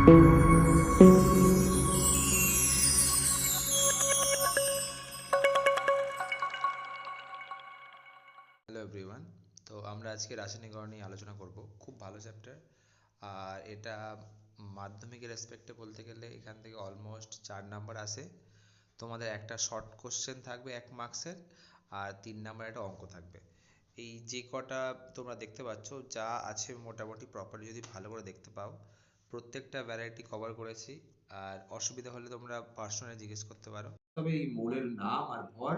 Hello everyone. তো আমরা আজকে রাসায়নিক গণনা নিয়ে আলোচনা করব। খুব ভালো চ্যাপ্টার। আর এটা মাধ্যমিকের রেসপেক্টে বলতে গেলে এখান থেকে অলমোস্ট 4 নাম্বার আসে। তোমাদের একটা শর্ট কোশ্চেন থাকবে 1 মার্কসের, আর 3 নাম্বার একটা অঙ্ক থাকবে। এই যে কটা তোমরা দেখতে পাচ্ছ যা আছে মোটামুটি প্রপারলি যদি ভালো করে দেখতে পাও, প্রত্যেকটা ভ্যারাইটি কভার করেছি। আর অসুবিধা হলে তোমরা পার্সোনালি জিজ্ঞেস করতে পারো। তবে এই মৌলের নাম আর ভর।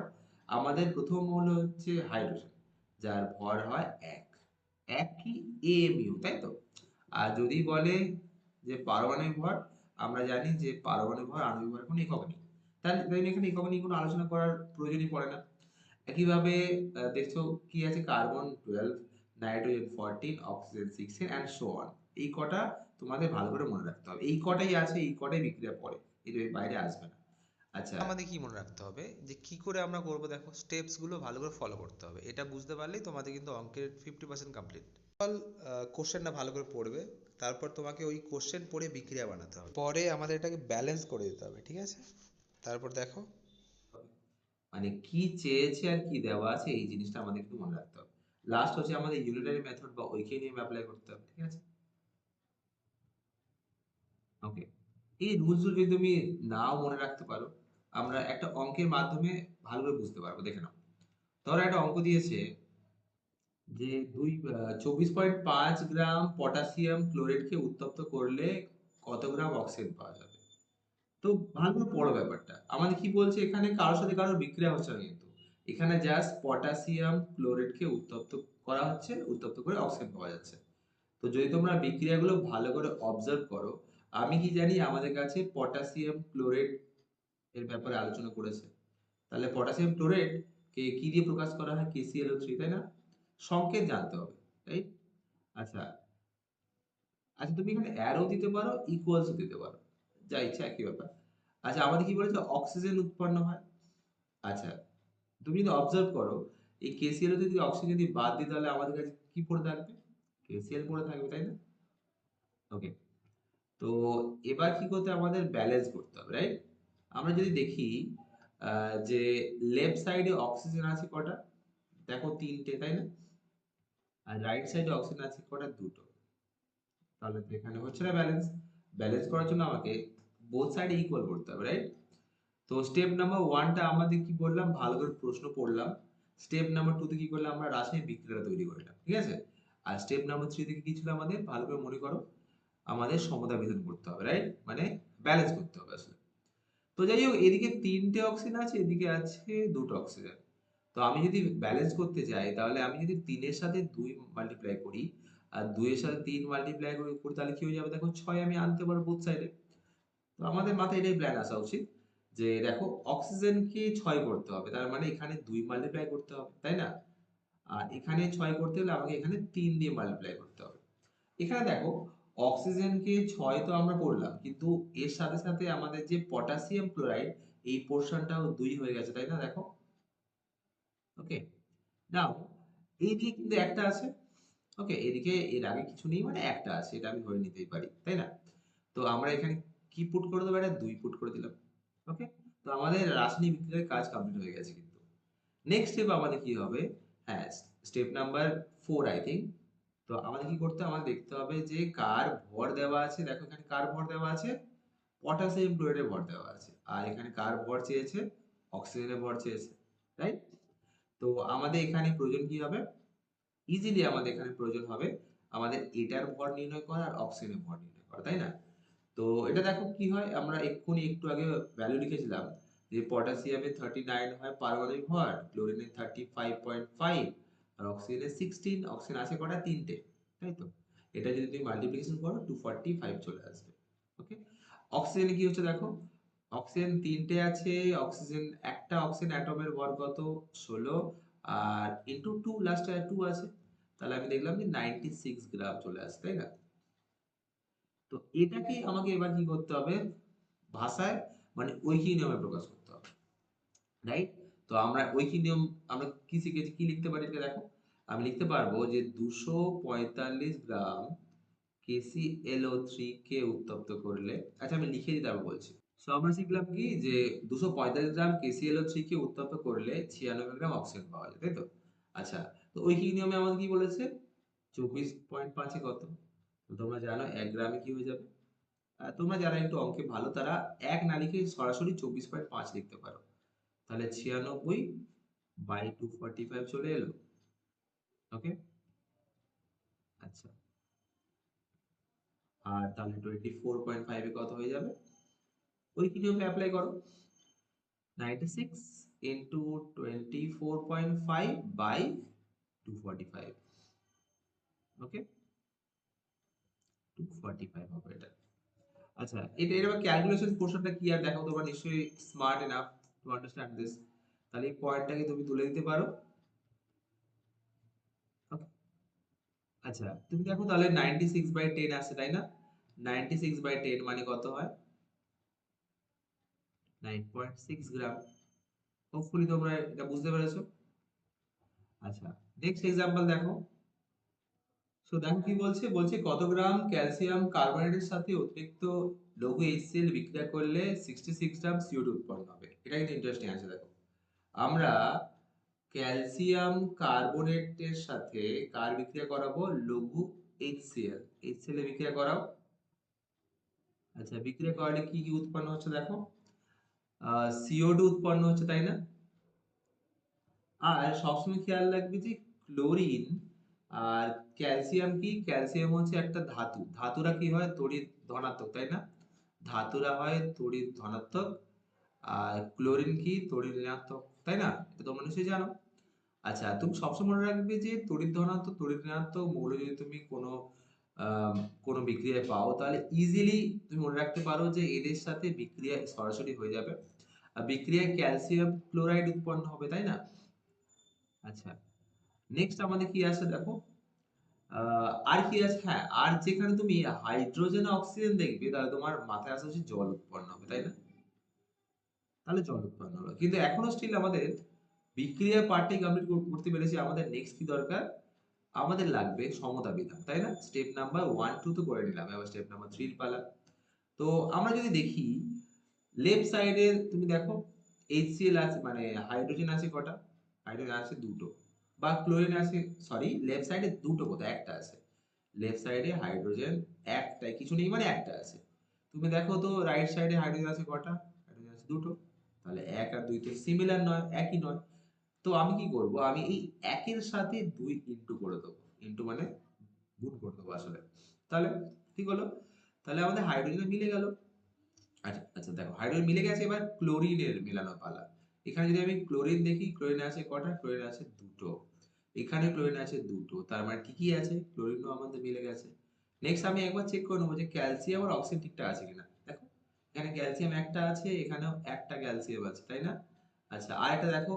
আমাদের প্রথম মৌল হচ্ছে হাইড্রোজেন, যার ভর হয় ১। ১ কি amu, তাই তো? আর যদি বলে যে পারমাণবিক ভর, আমরা জানি যে পারমাণবিক ভর আণবিক ভরের কোনো একক নেই। তাহলে এখানে একক নিয়ে কোনো আলোচনা করার প্রয়োজনই পড়ে না। একইভাবে দেখছো কি আছে, carbon 12, nitrogen 14, oxygen 16 and so on. এই কটা তোমাদের ভালো করে মনে রাখতে হবে। এই কটাই আছে, এই কটাই বিক্রিয়া পড়ে, এর বাইরে আসবে না। আচ্ছা, আমাদের কি মনে রাখতে হবে যে কি করে আমরা করব, দেখো স্টেপসগুলো ভালো করে ফলো করতে হবে। এটা বুঝতে পারলেই তোমাদের কিন্তু অঙ্কের 50% কমপ্লিট। কোশ্চেনটা ভালো করে পড়বে, তারপর তোমাকে ওই কোশ্চেন পড়ে বিক্রিয়া বানাতে হবে, পরে আমাদের এটাকে ব্যালেন্স করে দিতে হবে, ঠিক আছে? তারপর দেখো। মানে কি চেয়েছে আর কি দেওয়া আছে, এই জিনিসটা আমাদের একটু মনে রাখতে হবে। লাস্ট হচ্ছে আমাদের ইউনিটারি মেথড বা ঐকিক নিয়ম অ্যাপ্লাই করতে হবে, ঠিক আছে? ওকে, এই রুলস যদি তুমি নাও মনে রাখতে পারো, আমরা একটা অঙ্কের মাধ্যমে ভালো করে বুঝতে পারবো। দেখে নাও, ধরো একটা অঙ্ক দিয়েছে যে 24.5 গ্রাম পটাশিয়াম ক্লোরাইডকে উত্তপ্ত করলে কত গ্রাম অক্সিজেন পাওয়া যাবে। তো ভালো করে পড়ো ব্যাপারটা। আমাদের কি বলছে, এখানে কারোর সাথে কারোর বিক্রিয়া হচ্ছে না কিন্তু। এখানে জাস্ট পটাশিয়াম ক্লোরাইডকে উত্তপ্ত করা হচ্ছে, উত্তপ্ত করে অক্সিজেন পাওয়া যাচ্ছে। তো যদি তোমরা বিক্রিয়াগুলো ভালো করে অবজার্ভ করো, আমি কি জানি আমাদের কাছে পটাশিয়াম ক্লোরাইড এর ব্যাপারে আলোচনা করেছে। তাহলে পটাশিয়াম ক্লোরাইড কে কি দিয়ে প্রকাশ করা হয়? KClO3, তাই না? সংকেত জানতে হবে, রাইট? আচ্ছা, আচ্ছা, তুমি এখানে অ্যারো দিতে পারো, ইকুয়ালস দিতে পারো, যা ইচ্ছা একই ব্যাপার। আচ্ছা, আমাদের কি বলেছে, অক্সিজেন উৎপন্ন হয়। আচ্ছা, তুমি যদি অবজার্ভ করো, এই KCl যদি অক্সিজেন যদি বাদ দিই, তাহলে আমাদের কাছে কি পড়ে থাকবে? KCl পড়ে থাকবে, তাই না? ওকে, তো এবার কি করতে হবে? আমাদের ব্যালেন্স করতে হবে, রাইট? আমরা যদি দেখি যে লেফট সাইডে অক্সিজেন আছে কটা? দেখো 3টে, তাই না? আর রাইট সাইডে অক্সিজেন আছে কটা? 2টো। তাহলে তো এখানে হচ্ছে না ব্যালেন্স। ব্যালেন্স করার জন্য আমাকে বোথ সাইডে ইকুয়াল করতে হবে, রাইট? তো স্টেপ নাম্বার 1টা আমাদের কি করলাম, ভালো করে প্রশ্ন পড়লাম। স্টেপ নাম্বার 2 তে কি করলাম, আমরা রাসায়নিক বিক্রিয়াটা তৈরি করলাম, ঠিক আছে? আর স্টেপ নাম্বার 3 থেকে কি ছিল আমাদের, ভালো করে মনে করো, আমাদের সমতা বিধান করতে হবে, রাইট? মানে ব্যালেন্স করতে হবে আসলে। তো যাই হোক, এদিকে 3টে অক্সিজেন আছে, এদিকে আছে 2টো অক্সিজেন। তো আমি যদি ব্যালেন্স করতে যাই, তাহলে আমি যদি 3 এর সাথে 2 মাল্টিপ্লাই করি আর 2 এর সাথে 3 মাল্টিপ্লাই করি, তাহলে কি হয়ে যাবে দেখো, 6 আমি আনতে পারবো বোথ সাইডে। তো আমাদের মাথায় এটাই প্ল্যান আসা উচিত যে দেখো, অক্সিজেনকে 6 করতে হবে, তার মানে এখানে 2 মাল্টিপ্লাই করতে হবে, তাই না? আর এখানে 6 করতে হলে আমাকে এখানে 3 দিয়ে মাল্টিপ্লাই করতে হবে। এখানে দেখো, অক্সিজেনকে 6 তো আমরা করলাম, কিন্তু এর সাথে সাথে আমাদের যে পটাশিয়াম ক্লোরাইড, এই পোর্শনটাও 2 হয়ে গেছে, তাই না? দেখো, ওকে। নাও এইদিকে কিন্তু একটা আছে। ওকে, এদিকে এর আগে কিছু নেই মানে একটা আছে, এটা আমি ধরে নিতেই পারি, তাই না? তো আমরা এখানে কি পুট করে দেবো, এটা 2 পুট করে দিলাম। ওকে, তো আমাদের রাসায়নিক বিক্রিয়ার কাজ কমপ্লিট হয়ে গেছে কিন্তু। নেক্সট স্টেপ আমাদের কি হবে? হ্যাঁ, স্টেপ নাম্বার 4 আই থিংক। তো আমাদের কি করতে হবে? আমাদের দেখতে হবে যে কার ভর দেওয়া আছে। দেখো এখানে কার ভর দেওয়া আছে? পটাশিয়াম ক্লোরাইডের ভর দেওয়া আছে। আর এখানে কার ভর চেয়েছে? অক্সিজেনের ভর চেয়েছে, রাইট? তো আমাদের এখানে প্রয়োজন কি হবে? ইজিলি আমাদের এখানে প্রয়োজন হবে আমাদের এটার ভর নির্ণয় করা আর অক্সিজেনের ভর নির্ণয় করা, তাই না? তো এটা দেখো কি হয়, আমরা এক্ষুনি একটু আগে ভ্যালু লিখেছিলাম যে পটাশিয়ামে 39 হয় পারমাণবিক ভর, ক্লোরিনে 35.5, আর অক্সিজেনে 16। অক্সিজেন আছে কটা? 3টে, তাই তো? এটা যদি তুমি মাল্টিপ্লিকেশন করো 245 চলে আসবে। ওকে, অক্সিজেনে কি হচ্ছে দেখো, অক্সিজেন 3টে আছে। অক্সিজেন, একটা অক্সিজেন অ্যাটমের ভর কত? 16, আর ইনটু 2, লাস্টে 2 আছে। তাহলে আমি দেখলাম যে 96 গ্রাম চলে আসছে, তাই না? তো এটাকে আমাকে এবার কি করতে হবে? ভাষায়, মানে ঐকিক নিয়মে প্রকাশ করতে হবে, রাইট? তো আমরা ঐকিক নিয়ম, আমরা কি শিখেছি, কি লিখতে পারি এটা দেখো। আমি লিখতে পারবো যে 245 গ্রাম KClO3 কে উত্তপ্ত করলে, আচ্ছা আমি লিখে দিই তারপর বলছি। সো আমরা শিখলাম কি যে 245 গ্রাম KClO3 কে উত্তপ্ত করলে 96 গ্রাম অক্সিজেন পাওয়া যায়, তাই তো? আচ্ছা, তো ঐকিক নিয়মে আমাদের কি বলেছে? 24.5 এ কত? তো তোমরা জানো 1 গ্রামে কি হয়ে যাবে? তোমরা যারা একটু অঙ্কে ভালো তারা 1 না লিখে সরাসরি 24.5 লিখতে পারো। তাহলে 96/245 চলে এলো। ওকে? আচ্ছা। আর তাহলে 24.5 এ কত হয়ে যাবে? ঐকিক নিয়মটা এপ্লাই করো। 96 into 24.5 by 245. ওকে? 245 হবে এটা। আচ্ছা, এর আবার ক্যালকুলেশন পোরশনটা কি আর দেখো, তোমরা নিশ্চয়ই smart enough to understand this. তাহলে এই পয়েন্টটাকে তুমি তুলে দিতে পারো। ওকে? আচ্ছা, তুমি দেখো তাহলে 96/10 আসছে, তাই না? 96/10 মানে কত হয়? 9.6 গ্রাম। হোপফুলি তোমরা এটা বুঝতে পেরেছো। আচ্ছা, নেক্সট এক্সাম্পল দেখো। সো দেখো কি বলছে, বলছে কত গ্রাম ক্যালসিয়াম কার্বনেটের সাথে অতিরিক্ত লঘু HCl বিক্রিয়া করলে 66 গ্রাম CO2 উৎপন্ন হবে। এটা কিন্তু ইন্টারেস্টিং আছে। দেখো, আমরা ক্যালসিয়াম কার্বনেটের সাথে কার বিক্রিয়া করাবো? লঘু HCl। HCl এর বিক্রিয়া করাও। আচ্ছা, বিক্রিয়া করালে কি কি উৎপন্ন হচ্ছে দেখো? CO2 উৎপন্ন হচ্ছে, তাই না? আর সবসময় খেয়াল রাখবি যে ক্লোরিন আর ক্যালসিয়াম কি, ক্যালসিয়াম হচ্ছে একটা ধাতু, ধাতুরা কি হয়? তড়িৎ ধনাত্মক, তাই না? ধাতুরা হয় তড়িৎ ধনাত্মক, আর ক্লোরিন কি? তড়িৎ ঋণাত্মক, তাই না? এটা তোমরা নিশ্চয়ই জানো। আচ্ছা, তুমি সবসময় মনে রাখবে যে তড়িৎ ধনাত্মক তড়িৎ ঋণাত্মক মৌল যদি তুমি আহ, কোনো বিক্রিয়ায় পাও, তাহলে ইজিলি তুমি মনে রাখতে পারো যে এদের সাথে বিক্রিয়া সরাসরি হয়ে যাবে। আর বিক্রিয়ায় ক্যালসিয়াম ক্লোরাইড উৎপন্ন হবে, তাই না? আচ্ছা, নেক্সট আমাদের কি আছে দেখো। আর কি আছে? হ্যাঁ, আর যেখানে তুমি হাইড্রোজেন অক্সিজেন দেখবে তাহলে তোমার মাথায় আসা উচিত জল উৎপন্ন হবে, তাই না? তাহলে জল উৎপন্ন হলো, কিন্তু এখনো স্টিল আমাদের বিক্রিয়া পার্টটি কমপ্লিট করতে পেরেছি। আমাদের নেক্সট কি দরকার? আমাদের লাগবে সমতা বিধান, তাই না? স্টেপ নাম্বার 1 2 তো করে নিলাম, এবার স্টেপ নাম্বার 3 এর পালা। তো আমরা যদি দেখি লেফট সাইডে, তুমি দেখো HCl আছে, মানে হাইড্রোজেন আছে কটা? হাইড্রোজেন আছে দুটো। বা ক্লোরিন আছে, সরি লেফট সাইডে দুটো কোথায়? একটা আছে। লেফট সাইডে হাইড্রোজেন একটাই, কিছু নেই মানে একটা আছে। তুমি দেখো তো রাইট সাইডে হাইড্রোজেন আছে কটা? হাইড্রোজেন আছে দুটো। তাহলে 1 আর 2 তো সিমিলার নয়, একই নয়। তো আমি কি করব? আমি এই একের সাথে 2 ইনটু করে দেবো। ইনটু মানে গুণ করে দেবো আসলে। তাহলে ঠিক হলো। তাহলে আমাদের হাইড্রোজেন মিলে গেল। আচ্ছা আচ্ছা, দেখো হাইড্রোজেন মিলে গেছে, এবার ক্লোরিনের মেলানো পালা। এখানে যদি আমি ক্লোরিন দেখি, ক্লোরিন আছে কটা? ক্লোরিন আছে দুটো। এখানে ক্লোরিন আছে দুটো, তার মানে ঠিকই আছে, ক্লোরিনও আমাদের মিলে গেছে। নেক্সট আমি একবার চেক করে নেবো যে ক্যালসিয়াম আর অক্সিজেন ঠিকঠাক আছে কিনা। দেখো, এখানে ক্যালসিয়াম একটা আছে, এখানেও একটা ক্যালসিয়াম আছে, তাই না? আচ্ছা, আর একটা দেখো,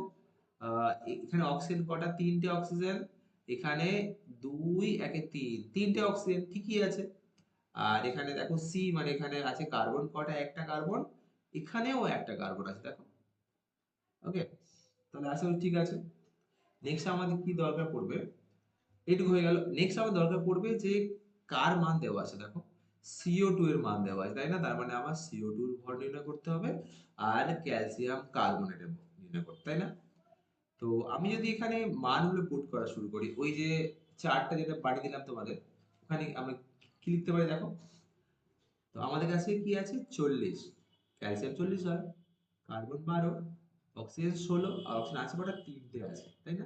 এখানে অক্সিজেন কটা? তিনটে অক্সিজেন। এখানে দুই একে তিন, তিনটে অক্সিজেন ঠিকই আছে। আর এখানে দেখো সি, মানে এখানে আছে কার্বন কটা? একটা কার্বন। এখানেও একটা কার্বন আছে, দেখো। ওকে, তাহলে আসলে ঠিক আছে। নেক্সট আমাদের কি দরকার পড়বে? এইটুকু হয়ে গেল। নেক্সট আমার দরকার পড়বে যে কার মান দেওয়া আছে দেখো। CO2 এর মান দেওয়া আছে, তাই না? তার মানে আমার CO2 এর ভর নির্ণয় করতে হবে, আর ক্যালসিয়াম কার্বনেটের নির্ণয় করতে, তাই না? তো আমি যদি এখানে মানগুলো পুট করা শুরু করি, ওই যে চার্টটা যেটা বানিয়ে দিলাম তোমাদের, ওখানে আমরা কি লিখতে পারি দেখো। তো আমাদের কাছে কি আছে? 40। ক্যালসিয়াম 40 হয়, কার্বন 12, অক্সিজেন 16, আর অক্সিজেন আছে কটা? তিনটে আছে, তাই না?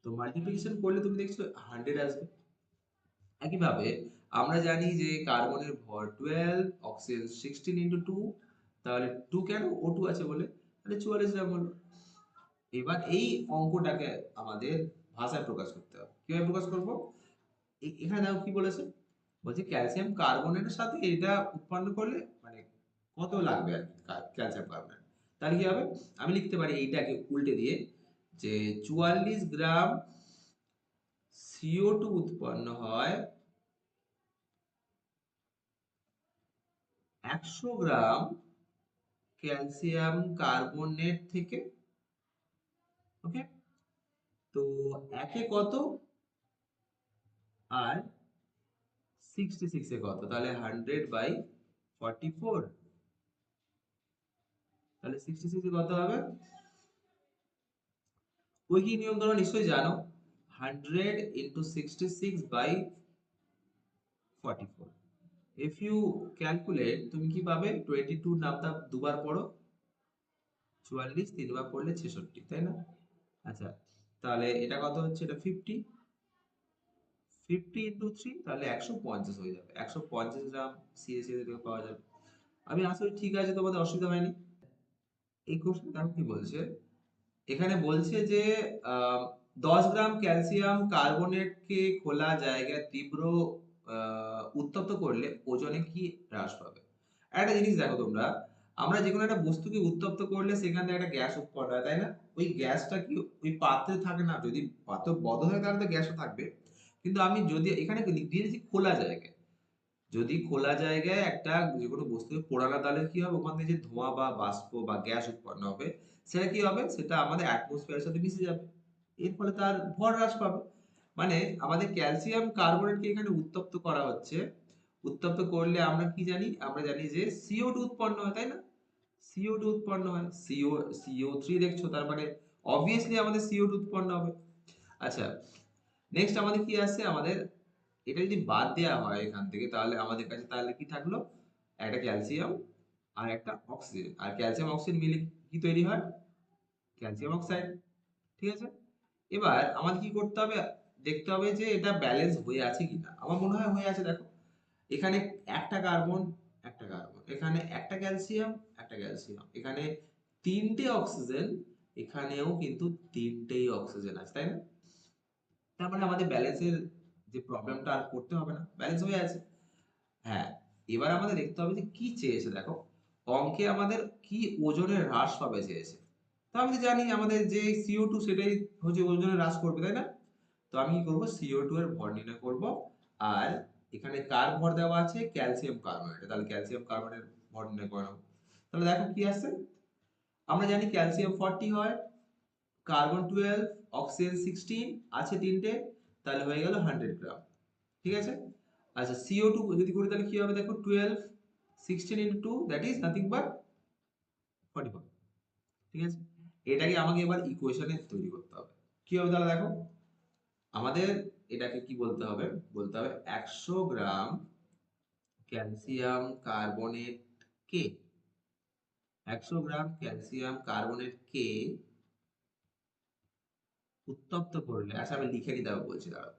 তো মাল্টিপ্লিকেশন করলে তুমি দেখছো 100 আসবে। একইভাবে আমরা জানি যে কার্বনের ভর 12, অক্সিজেন 16 ইন্টু 2, তাহলে 2 কেন? O2 আছে বলে, তাহলে 44 গ্রাম হলো। এবার এই অঙ্কটাকে আমাদের ভাষায় প্রকাশ করতে হবে। কিভাবে প্রকাশ করব? এখানে দেখো কি বলেছে, বলছে ক্যালসিয়াম কার্বনেটের সাথে এটা উৎপন্ন করলে মানে কত লাগবে আর কি, ক্যালসিয়াম কার্বনেট। তাহলে কি হবে? আমি লিখতে পারি এইটাকে উল্টে দিয়ে যে 44 গ্রাম CO2 উৎপন্ন হয় 100 গ্রাম ক্যালসিয়াম কার্বনেট থেকে। ওকে, তো একে কত আর 66 এ কত, তাহলে 100/44, তাহলে 66 এ কত হবে? ঐকিক নিয়ম তোমরা নিশ্চয়ই জানো, 100 into 66/44, if you calculate তুমি কি পাবে? 22 নামটা দুবার পড়ো, 44 তিনবার পড়লে 66, তাই না? আচ্ছা, তাহলে এটা কত হচ্ছে? এটা 50, 50 into 3, তাহলে 150 হয়ে যাবে। 150 গ্রাম সিএসি থেকে পাওয়া যাবে। আমি আশা করি ঠিক আছে, তোমাদের অসুবিধা হয়নি। এই কোশ্চেন দেখো কি বলছে, এখানে বলছে যে আহ, 10 গ্রাম ক্যালসিয়াম কার্বনেটকে খোলা জায়গায় তীব্র উত্তপ্ত করলে ওজনে কি হ্রাস পাবে। একটা জিনিস দেখো তোমরা, আমরা যে কোনো একটা বস্তুকে উত্তপ্ত করলে সেখান থেকে একটা গ্যাস উৎপন্ন হয়, তাই না? ওই গ্যাসটা কি ওই পাত্রে থাকে না? যদি পাত্র বদ্ধ হয় তাহলে তো গ্যাসও থাকবে, কিন্তু আমি যদি এখানে দিয়েছি খোলা জায়গায়, যদি খোলা জায়গায় একটা যে কোনো বস্তুকে পোড়ানো, তাহলে কি হবে? ওখান থেকে যে ধোঁয়া বা বাষ্প বা গ্যাস উৎপন্ন হবে, সেটা কি হবে? সেটা আমাদের অ্যাটমসফিয়ারের সাথে মিশে যাবে, এর ফলে তার ভর হ্রাস পাবে। মানে আমাদের ক্যালসিয়াম কার্বনেটকে এখানে উত্তপ্ত করা হচ্ছে, উত্তপ্ত করলে আমরা কি জানি? আমরা জানি যে CO2 উৎপন্ন হয়, তাই না? CO2 উৎপন্ন হয়, CO3 দেখছো, তার মানে অবভিয়াসলি আমাদের CO2 উৎপন্ন হবে। আচ্ছা, নেক্সট আমাদের কি আছে? আমাদের এটা যদি বাদ দেওয়া হয় এখান থেকে, তাহলে আমাদের কাছে তাহলে কি থাকলো? একটা ক্যালসিয়াম আর একটা অক্সিজেন, আর ক্যালসিয়াম অক্সিজেন মিলে কি তৈরি হয়? Calcium oxide. ঠিক আছে, এবার আমাদের কি করতে হবে? দেখতে হবে যে এটা ব্যালেন্স হয়ে আছে কিনা। আমার মনে হয় হয়ে আছে, দেখো এখানে একটা কার্বন, একটা কার্বন, এখানে একটা ক্যালসিয়াম, একটা ক্যালসিয়াম, এখানে তিনটে অক্সিজেন, এখানেও কিন্তু তিনটেই অক্সিজেন আছে, তাই না? তার মানে আমাদের ব্যালেন্সের যে প্রবলেমটা আর করতে হবে না, ব্যালেন্স হয়ে আছে। হ্যাঁ, এবার আমাদের দেখতে হবে যে কি চেয়েছে। দেখো অঙ্কে আমাদের কি ওজনের হ্রাস পাবে চেয়েছে। তো আমি তো জানি আমাদের যে CO2 সেটাই হচ্ছে ওজনের হ্রাস করবে, তাই না? তো আমি কি করবো? CO2 এর ভর নির্ণয় করব, আর এখানে কার ভর দেওয়া আছে? ক্যালসিয়াম কার্বনেট, তাহলে ক্যালসিয়াম কার্বনের ভর নির্ণয় করে নেবো। তাহলে দেখো কি আসছে, আমরা জানি ক্যালসিয়াম 40 হয়, কার্বন 12, অক্সিজেন 16, আছে তিনটে, তাহলে হয়ে গেল 100 গ্রাম। ঠিক আছে, আচ্ছা CO2 যদি করি তাহলে কি হবে? দেখো 12, 16 into 2, that is nothing but 44। ঠিক আছে, এটাকে আমাকে এবার ইকুয়েশনে তৈরি করতে হবে। কি হবে তাহলে? দেখো আমাদের এটাকে কি বলতে হবে? বলতে হবে 100 গ্রাম ক্যালসিয়াম কার্বনেট কে, 100 গ্রাম ক্যালসিয়াম কার্বনেট কে উত্তপ্ত করলে, আচ্ছা আমি লিখে নিতে হবে বলছি, দাঁড়াও।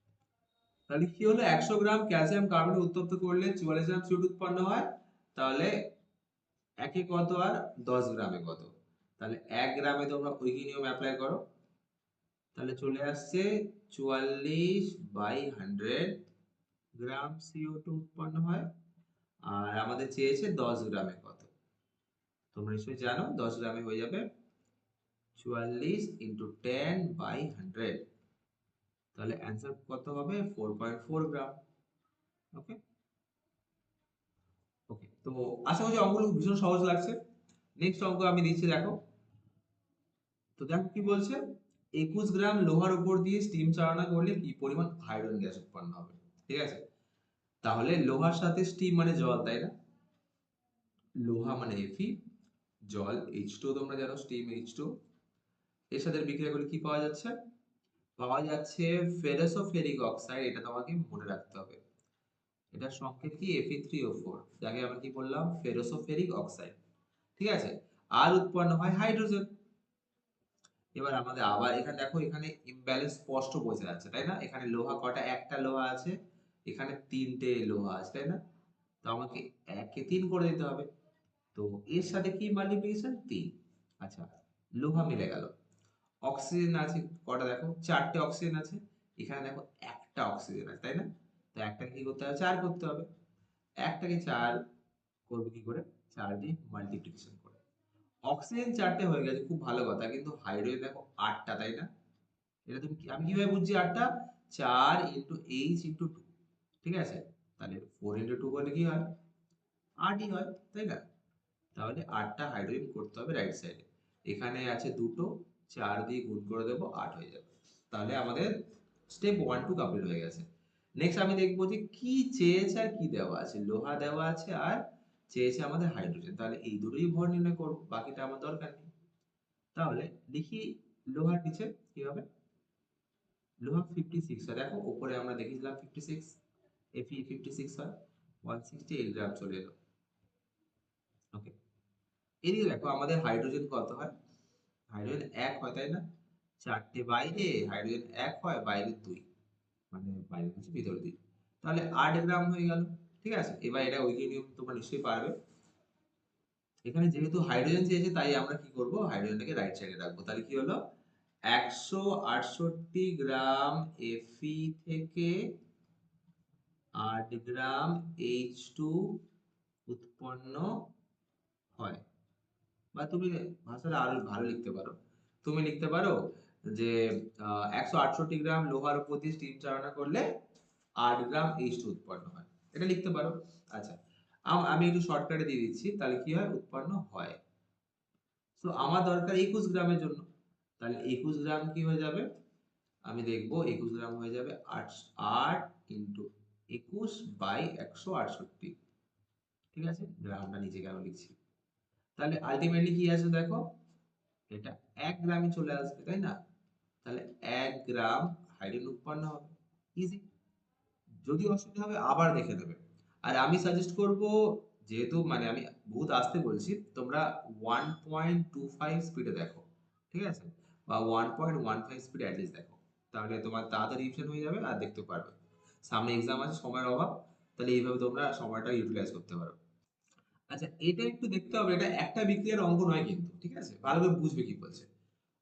তাহলে কি হলো? 100 গ্রাম ক্যালসিয়াম কার্বনেট উত্তপ্ত করলে 44 গ্রাম CO2 উৎপন্ন হয়, তাহলে একে কত আর 10 গ্রামে কত? তাহলে 1 গ্রামে তোমরা ঐকিক নিয়ম অ্যাপ্লাই করো, তাহলে চলে আসছে 44/100 গ্রাম CO2 উৎপন্ন হয়। আর আমাদের চেয়েছে 10 গ্রামে কত? তোমরা নিশ্চয়ই জানো 10 গ্রামে হয়ে যাবে 44 into 10/100, তাহলে অ্যান্সার কত হবে? 4.4 গ্রাম। ওকে, ওকে, তো আশা করছি অঙ্কগুলো ভীষণ সহজ লাগছে। নেক্সট অঙ্ক আমি দিচ্ছি, দেখো। তো দেখো কি বলছে, 21 গ্রাম লোহার উপর দিয়ে স্টিম চালনা করলে কি পরিমাণ হাইড্রোজেন গ্যাস উৎপন্ন হবে। ঠিক আছে, তাহলে লোহার সাথে স্টিম মানে জল, তাই না? লোহা মানে Fe, জল H2, তোমরা জানো স্টিম H2, এর সাথে বিক্রিয়া করলে কি পাওয়া যাচ্ছে? পাওয়া যাচ্ছে ফেরোসোফেরিক অক্সাইড। এটা তোমাকে মনে রাখতে হবে, এটার সংকেত কি? Fe3O4, যাকে আমরা কি বললাম? ফেরোসোফেরিক অক্সাইড। ঠিক আছে, আর উৎপন্ন হয় হাইড্রোজেন। এবার আমাদের আবার এখানে দেখো, এখানে ইমব্যালেন্স স্পষ্ট বোঝা যাচ্ছে, তাই না? এখানে লোহা কটা? একটা লোহা আছে, এখানে তিনটে লোহা আছে, তাই না? তো আমাকে 1 কে 3 করে দিতে হবে। তো এর সাথে কি মাল্টিপ্লিকেশন? 3। আচ্ছা, লোহা মিলে গেল। অক্সিজেন আছে কটা? দেখো চারটে অক্সিজেন আছে, এখানে দেখো একটা অক্সিজেন আছে, তাই না? তো একটাকে কি করতে হবে? 4 করতে হবে। একটাকে 4 করবো কি করে? 4 দিয়ে মাল্টিপ্লিকেশন করে। অক্সিজেন 4টে হয়ে গেছে, খুব ভালো কথা, কিন্তু হাইড্রোজেন দেখো 8টা, তাই না? এটা তুমি আমি কিভাবে বুঝছি 8টা? 4 into H into 2। ঠিক আছে, তাহলে 4 into 2 করলে কি হয়? 8ই হয়, তাই না? তাহলে 8টা হাইড্রোজেন করতে হবে রাইট সাইডে। এখানে আছে দুটো, 4 দিয়ে গুণ করে দেবো, 8 হয়ে যাবে। তাহলে আমাদের স্টেপ 1 2 কমপ্লিট হয়ে গেছে। নেক্সট আমি দেখবো যে কি চেয়েছে আর কি দেওয়া আছে। লোহা দেওয়া আছে আর চেয়েছে আমাদের হাইড্রোজেন। তাহলে এই দুটোই ভর নির্ণয় করবো, বাকিটা আমার দরকার নেই। তাহলে লিখি লোহার নিচে কি হবে, লোহা 56 হয়। দেখো উপরে আমরা দেখেছিলাম 56, Fe 56 হয়, 168 গ্রাম চলে এলো। ওকে, এদিকে দেখো আমাদের হাইড্রোজেন কত হয়, হাইড্রোজেন 1 হয় তাই না, চারটে বাইরে হাইড্রোজেন 1 হয়, বাইরে 2, মানে বাইরে হচ্ছে ভিতরে 2, তাহলে 8 গ্রাম হয়ে গেল। ঠিক আছে, এবার এটা ঐকিক নিয়ম তোমরা নিশ্চয়ই পারবে। এখানে যেহেতু হাইড্রোজেন চেয়েছে তাই আমরা কি করব, হাইড্রোজেনটাকে রাইট সাইডে রাখবো। তাহলে কি হলো, 168 গ্রাম Fe থেকে 8 গ্রাম H2 উৎপন্ন হয়। বা তুমি ভাষাটা আরো ভালো লিখতে পারো, তুমি লিখতে পারো যে 168 গ্রাম লোহার উপর দিয়ে স্টিম চালনা করলে 8 গ্রাম H2 উৎপন্ন হয়, এটা লিখতে পারো। আচ্ছা, আমি একটু শর্টকাটে দিয়ে দিচ্ছি, তাহলে কি হয়, উৎপন্ন হয়। তো আমার দরকার 21 গ্রামের জন্য, তাহলে 21 গ্রাম কি হয়ে যাবে, আমি দেখবো 21 গ্রাম হয়ে যাবে 8 ইন্টু 21 বাই 168। ঠিক আছে, গ্রামটা নিচে কেন লিখছি, তাহলে আলটিমেটলি কি আছে দেখো, এটা 1 গ্রামই চলে আসবে তাই না, তাহলে 1 গ্রাম হাইড্রোজেন উৎপন্ন হবে। ইজি, যদি অসুবিধা হবে আবার দেখে নেবে। আর আমি সাজেস্ট করব, যেহেতু মানে আমি বহুত আস্তে বলছি, তোমরা 1.25 স্পিডে দেখো, ঠিক আছে, বা 1.15 স্পিড অ্যাটলিস্ট দেখো, তাহলে তোমার তাড়াতাড়ি রিভিশন হয়ে যাবে আর দেখতে পারবে। সামনে এক্সাম আছে, সময়ের অভাব, তাহলে এইভাবে তোমরা সময়টা ইউটিলাইজ করতে পারো। আচ্ছা, এটা একটু দেখতে হবে, এটা একটা বিক্রিয়ার অঙ্ক নয় কিন্তু, ঠিক আছে, ভালো করে বুঝবে কি বলছে।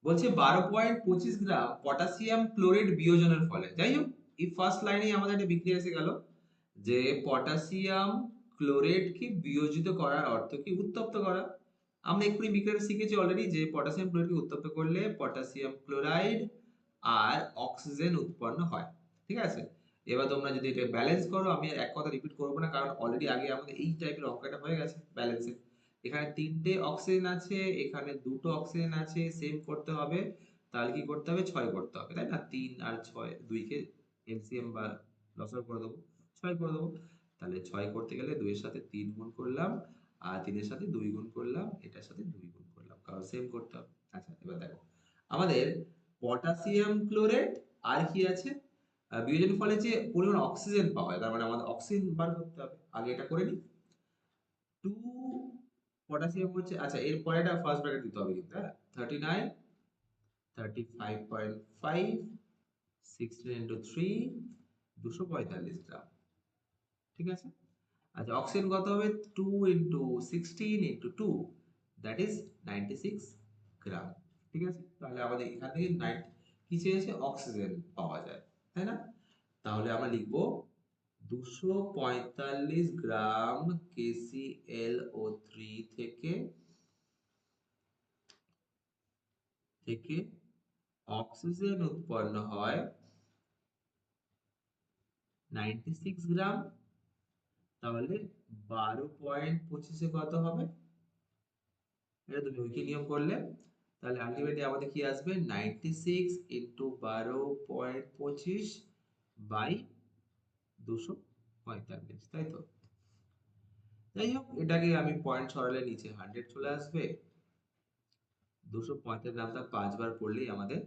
বলছে 12.25 গ্রাম পটাশিয়াম ক্লোরাইড বিয়োজনের ফলে, যাই হোক, এই ফার্স্ট লাইনেই আমাদের একটা বিক্রিয়া এসে গেল যে পটাশিয়াম ক্লোরাইডকে বিয়োজিত করার অর্থ কি, উত্তপ্ত করা। আমরা এক্ষুনি বিক্রিয়াটা শিখেছি অলরেডি যে পটাশিয়াম ক্লোরাইডকে উত্তপ্ত করলে পটাশিয়াম ক্লোরাইড আর অক্সিজেন উৎপন্ন হয়। ঠিক আছে, এবার তোমরা যদি এটা ব্যালেন্স করো, আমি আর এক কথা রিপিট করবো না, কারণ অলরেডি আগে আমাদের এই টাইপের অঙ্কটা হয়ে গেছে ব্যালেন্সে। এখানে 3টে অক্সিজেন আছে, এখানে 2টো অক্সিজেন আছে, সেম করতে হবে। তাহলে কি করতে হবে, 6 করতে হবে তাই না, 3 আর 6, 2 কে এলসিএম বা লসাগু করে দেবো, 6 করে দেবো। তাহলে 6 করতে গেলে 2 এর সাথে 3 গুণ করলাম, আর 3 এর সাথে 2 গুণ করলাম, এটার সাথে 2 গুণ করলাম, কারণ সেম করতে হবে। আচ্ছা, এবার দেখো আমাদের পটাশিয়াম ক্লোরাইড আর কি আছে, বিয়োজনের ফলে যে পরিমাণ অক্সিজেন পাওয়া যায়, তার মানে আমাদের অক্সিজেন বার করতে হবে, আগে এটা করে নিই। 2 পটাশিয়াম হচ্ছে, আচ্ছা এর পরে একটা ফার্স্ট ব্র্যাকেট দিতে হবে কিন্তু, হ্যাঁ, 39, 35.5, 16 ইন্টু 3, 245 গ্রাম। ঠিক আছে, আচ্ছা অক্সিজেন কত হবে, 2 ইন্টু 16 ইন্টু 2, দ্যাট ইজ 96 গ্রাম। ঠিক আছে, তাহলে আমাদের এখান থেকে কি চেয়েছে, অক্সিজেন পাওয়া যায় তাই না, তাহলে আমরা লিখবো 245 গ্রাম KClO3 থেকে থেকে অক্সিজেন উৎপন্ন হয় 96 গ্রাম। তাহলে 12.25 কত হবে, এটা তুমি উইকি নিয়ম করলে, তাহলে আলটিমেটলি আমাদের কি আসবে, 96 ইন্টু 12.25 বাই 245, তাই তো। যাই হোক, এটাকে আমি পয়েন্ট সরালে নিচে 100 চলে আসবে, 245 গ্রামটা 5 বার পড়লেই আমাদের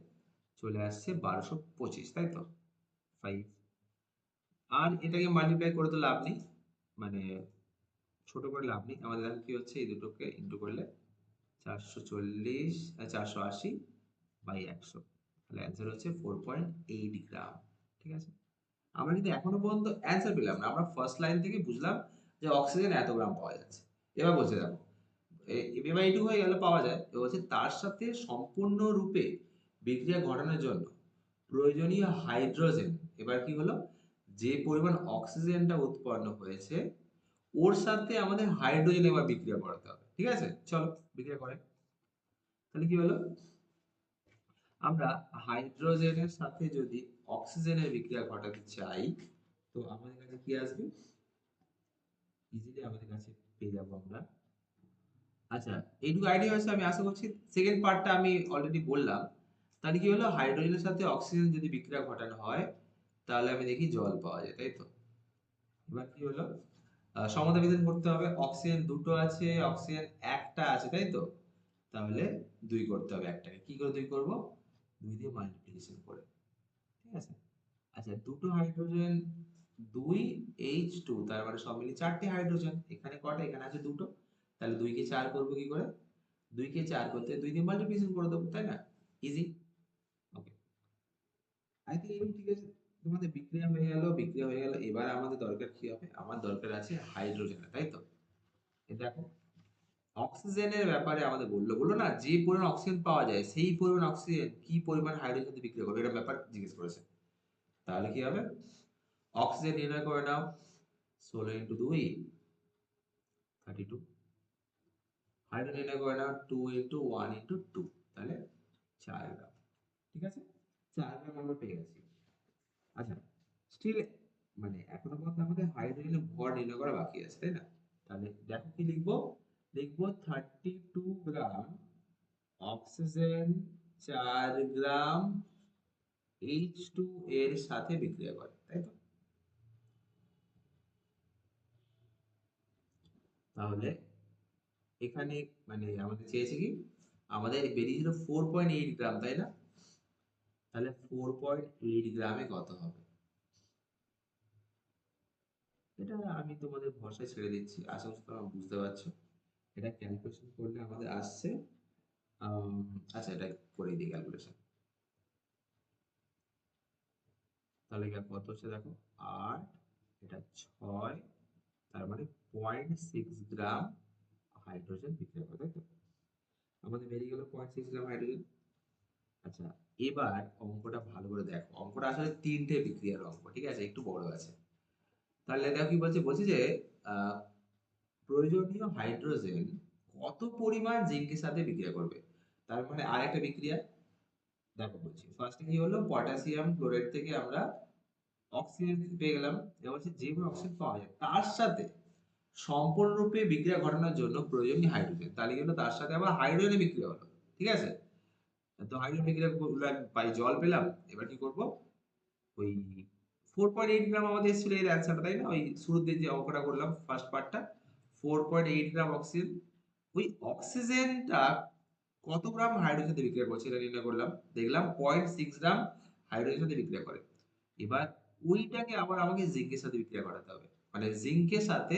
চলে আসছে 1225, তাই তো, 5। আর এটাকে মাল্টিপ্লাই করে তো লাভ নেই, মানে ছোট করে লাভ নেই, আমাদের দেখো কি হচ্ছে, এই দুটোকে ইন্টু করলে 440, 480 বাই 100, তাহলে অ্যান্সার হচ্ছে 4.8 গ্রাম। ঠিক আছে, আমরা কিন্তু এখনো পর্যন্ত অ্যান্সার পেলাম না, আমরা ফার্স্ট লাইন থেকে বুঝলাম যে অক্সিজেন এত গ্রাম পাওয়া যাচ্ছে। এবার বলছে দেখো, এবার এইটুকু হয়ে গেল পাওয়া যায়, এবার হচ্ছে তার সাথে সম্পূর্ণরূপে বিক্রিয়া ঘটানোর জন্য প্রয়োজনীয় হাইড্রোজেন, এবার কি হলো, যে পরিমাণ অক্সিজেনটা উৎপন্ন হয়েছে ওর সাথে আমাদের হাইড্রোজেন এবার বিক্রিয়া করাতে হবে। ঠিক আছে, চলো বিক্রিয়া করে, তাহলে কি হলো, আমরা হাইড্রোজেনের সাথে যদি অক্সিজেনের বিক্রিয়া ঘটাতে চাই, তো আমাদের কাছে কি আসবে, ইজিলি আমাদের কাছে পেয়ে যাবো আমরা। আচ্ছা, এইটুকু আইডিয়া হয়েছে, আমি আশা করছি সেকেন্ড পার্টটা আমি অলরেডি বললাম। তাহলে কি হলো, হাইড্রোজেনের সাথে অক্সিজেন যদি বিক্রিয়া ঘটানো হয়, তাহলে আমি দেখি জল পাওয়া যায়, তাই তো? এবার কি হলো, সমতা বিধান করতে হবে। অক্সিজেন দুটো আছে, অক্সিজেন একটা আছে, তাই তো? তাহলে 2 করতে হবে একটাকে। কি করে 2 করব? 2 দিয়ে মাল্টিপ্লিকেশন করে। ঠিক আছে? আচ্ছা, দুটো হাইড্রোজেন, 2 H2, তার মানে সব মিলিয়ে 4টে হাইড্রোজেন। এখানে কটা? এখানে আছে দুটো। তাহলে 2 কে 4 করব কি করে? 2 কে 4 করতে 2 দিয়ে মাল্টিপ্লিকেশন করে দেবো, তাই না? ইজি। ওকে, আই থিংক এরকম ঠিক আছে। তোমাদের বিক্রিয়া হয়ে গেল, বিক্রিয়া হয়ে গেল। এবার আমাদের দরকার কি হবে? আমার দরকার আছে হাইড্রোজেনের, তাই তো? এই দেখো, অক্সিজেনের ব্যাপারে আমাদের বললো না, যে পরিমাণ অক্সিজেন পাওয়া যায় সেই পরিমাণ অক্সিজেন কি পরিমাণ হাইড্রোজেন সাথে বিক্রিয়া করবে, এটা ব্যাপার জিজ্ঞেস করেছে। তাহলে কি হবে? অক্সিজেন নির্ণয় করে নাও। 16 ইন্টু 2 32। হাইড্রোজেন নির্ণয় করে নাও 2 ইন্টু 1 ইন্টু 2, তাহলে 4 গ্রাম। ঠিক আছে, 4 গ্রাম আমরা পেয়ে গেছি। আচ্ছা, স্টিল মানে এখনো পর্যন্ত আমাদের হাইড্রোজেনের ভর নির্ণয় করা বাকি আছে, তাই না? তাহলে দেখো কি লিখবো, লিখবো 32 গ্রাম অক্সিজেন 4 গ্রাম H2 এর সাথে বিক্রিয়া করে, তাই তো? তাহলে এখানে মানে আমাদের চেয়েছে কি, আমাদের বেরিয়েছিল 4.8 গ্রাম, তাই না? তাহলে 4.8 গ্রামে কত হবে? এটা আমি তোমাদের ভরসায় ছেড়ে দিচ্ছি, আশা করছি তোমরা বুঝতে পারছো। এটা ক্যালকুলেশন করলে আমাদের আসছে, আম, আচ্ছা এটা করে দিই ক্যালকুলেশন। তাহলে কত হচ্ছে দেখো, 8, এটা 6, তার মানে 0.6 গ্রাম হাইড্রোজেন বিক্রিয়া করে, তাই তো? আমাদের বেরিয়ে গেল 0.6 গ্রাম হাইড্রোজেন। আচ্ছা, এবার অঙ্কটা ভালো করে দেখো, অঙ্কটা আসলে 3টে বিক্রিয়ার অঙ্ক, ঠিক আছে, একটু বড় আছে। তাহলে দেখো কি বলছে, বলছে যে আহ, প্রয়োজনীয় হাইড্রোজেন কত পরিমাণ জিঙ্কের সাথে বিক্রিয়া করবে। তার মানে আরেকটা বিক্রিয়া দেখো বলছি, ফার্স্টে কি হলো, পটাশিয়াম ক্লোরাইড থেকে আমরা অক্সিজেন পেয়ে গেলাম। এবার হচ্ছে যে অক্সিজেন পাওয়া যায় তার সাথে সম্পূর্ণরূপে বিক্রিয়া ঘটানোর জন্য প্রয়োজনীয় হাইড্রোজেন, তাহলে কিন্তু তার সাথে আবার হাইড্রোজেনের বিক্রিয়া হলো। ঠিক আছে, তো হাইড্রোজেন বিক্রিয়া পাই, জল পেলাম। এবার কি করব, ওই 4.8 গ্রাম আমাদের এসেছিল এর অ্যান্সারটা, তাই না? ওই শুরুতে যে অঙ্কটা করলাম ফার্স্ট পার্টটা, 4.8 গ্রাম অক্সিজেন, ওই অক্সিজেনটা কত গ্রাম হাইড্রোজেন সাথে বিক্রিয়া করছে এটা নির্ণয় করলাম। দেখলাম 0.6 গ্রাম হাইড্রোজেন সাথে বিক্রিয়া করে। এবার ওইটাকে আবার আমাকে জিঙ্কের সাথে বিক্রিয়া করাতে হবে, মানে জিঙ্কের সাথে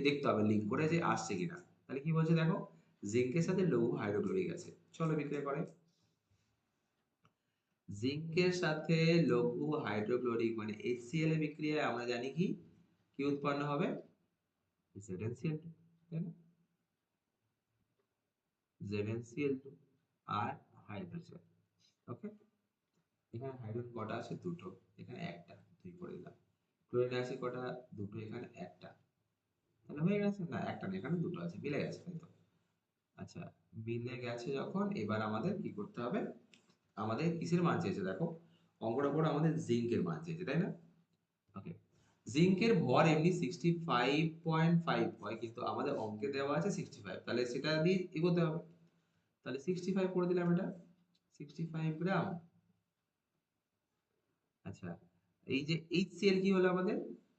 দেখতে হবে লিঙ্ক করে যে আসছে কিনা। তাহলে কি বলছে দেখো, জিঙ্কের সাথে লৌহ হাইড্রোক্লোরিক আছে, চলো বিক্রিয়া করে। জিঙ্কের সাথে লৌহ হাইড্রোক্লোরিক মানে HCl এর বিক্রিয়ায় আমরা জানি কি কি উৎপন্ন হবে, ZnCl2, তাই না? ZnCl2 আর হাইড্রোজেন। ওকে, এখানে হাইড্রোজেন কটা আছে? দুটো, এখানে একটা, 2 করে দিলাম। ক্লোরিন আছে কটা? দুটো, এখানে একটা। তাহলে হয়ে গেছে না, একটা না, এখানে দুটো আছে, মিলে গেছে, তাই তো? আচ্ছা, মিলে গেছে যখন, এবার আমাদের কি করতে হবে, আমাদের কিসের মান চেয়েছে দেখো, অঙ্কটা পড়ে আমাদের জিঙ্কের মান চেয়েছে, তাই না? ওকে, জিঙ্কের ভর এমনি 65.5 হয়, কিন্তু আমাদের অঙ্কে দেওয়া আছে 65, তাহলে সেটা দিয়ে এগোতে হবে। তাহলে 65 করে দিলাম, এটা 65 গ্রাম। আচ্ছা, এই যে HCl কি হলো আমাদের,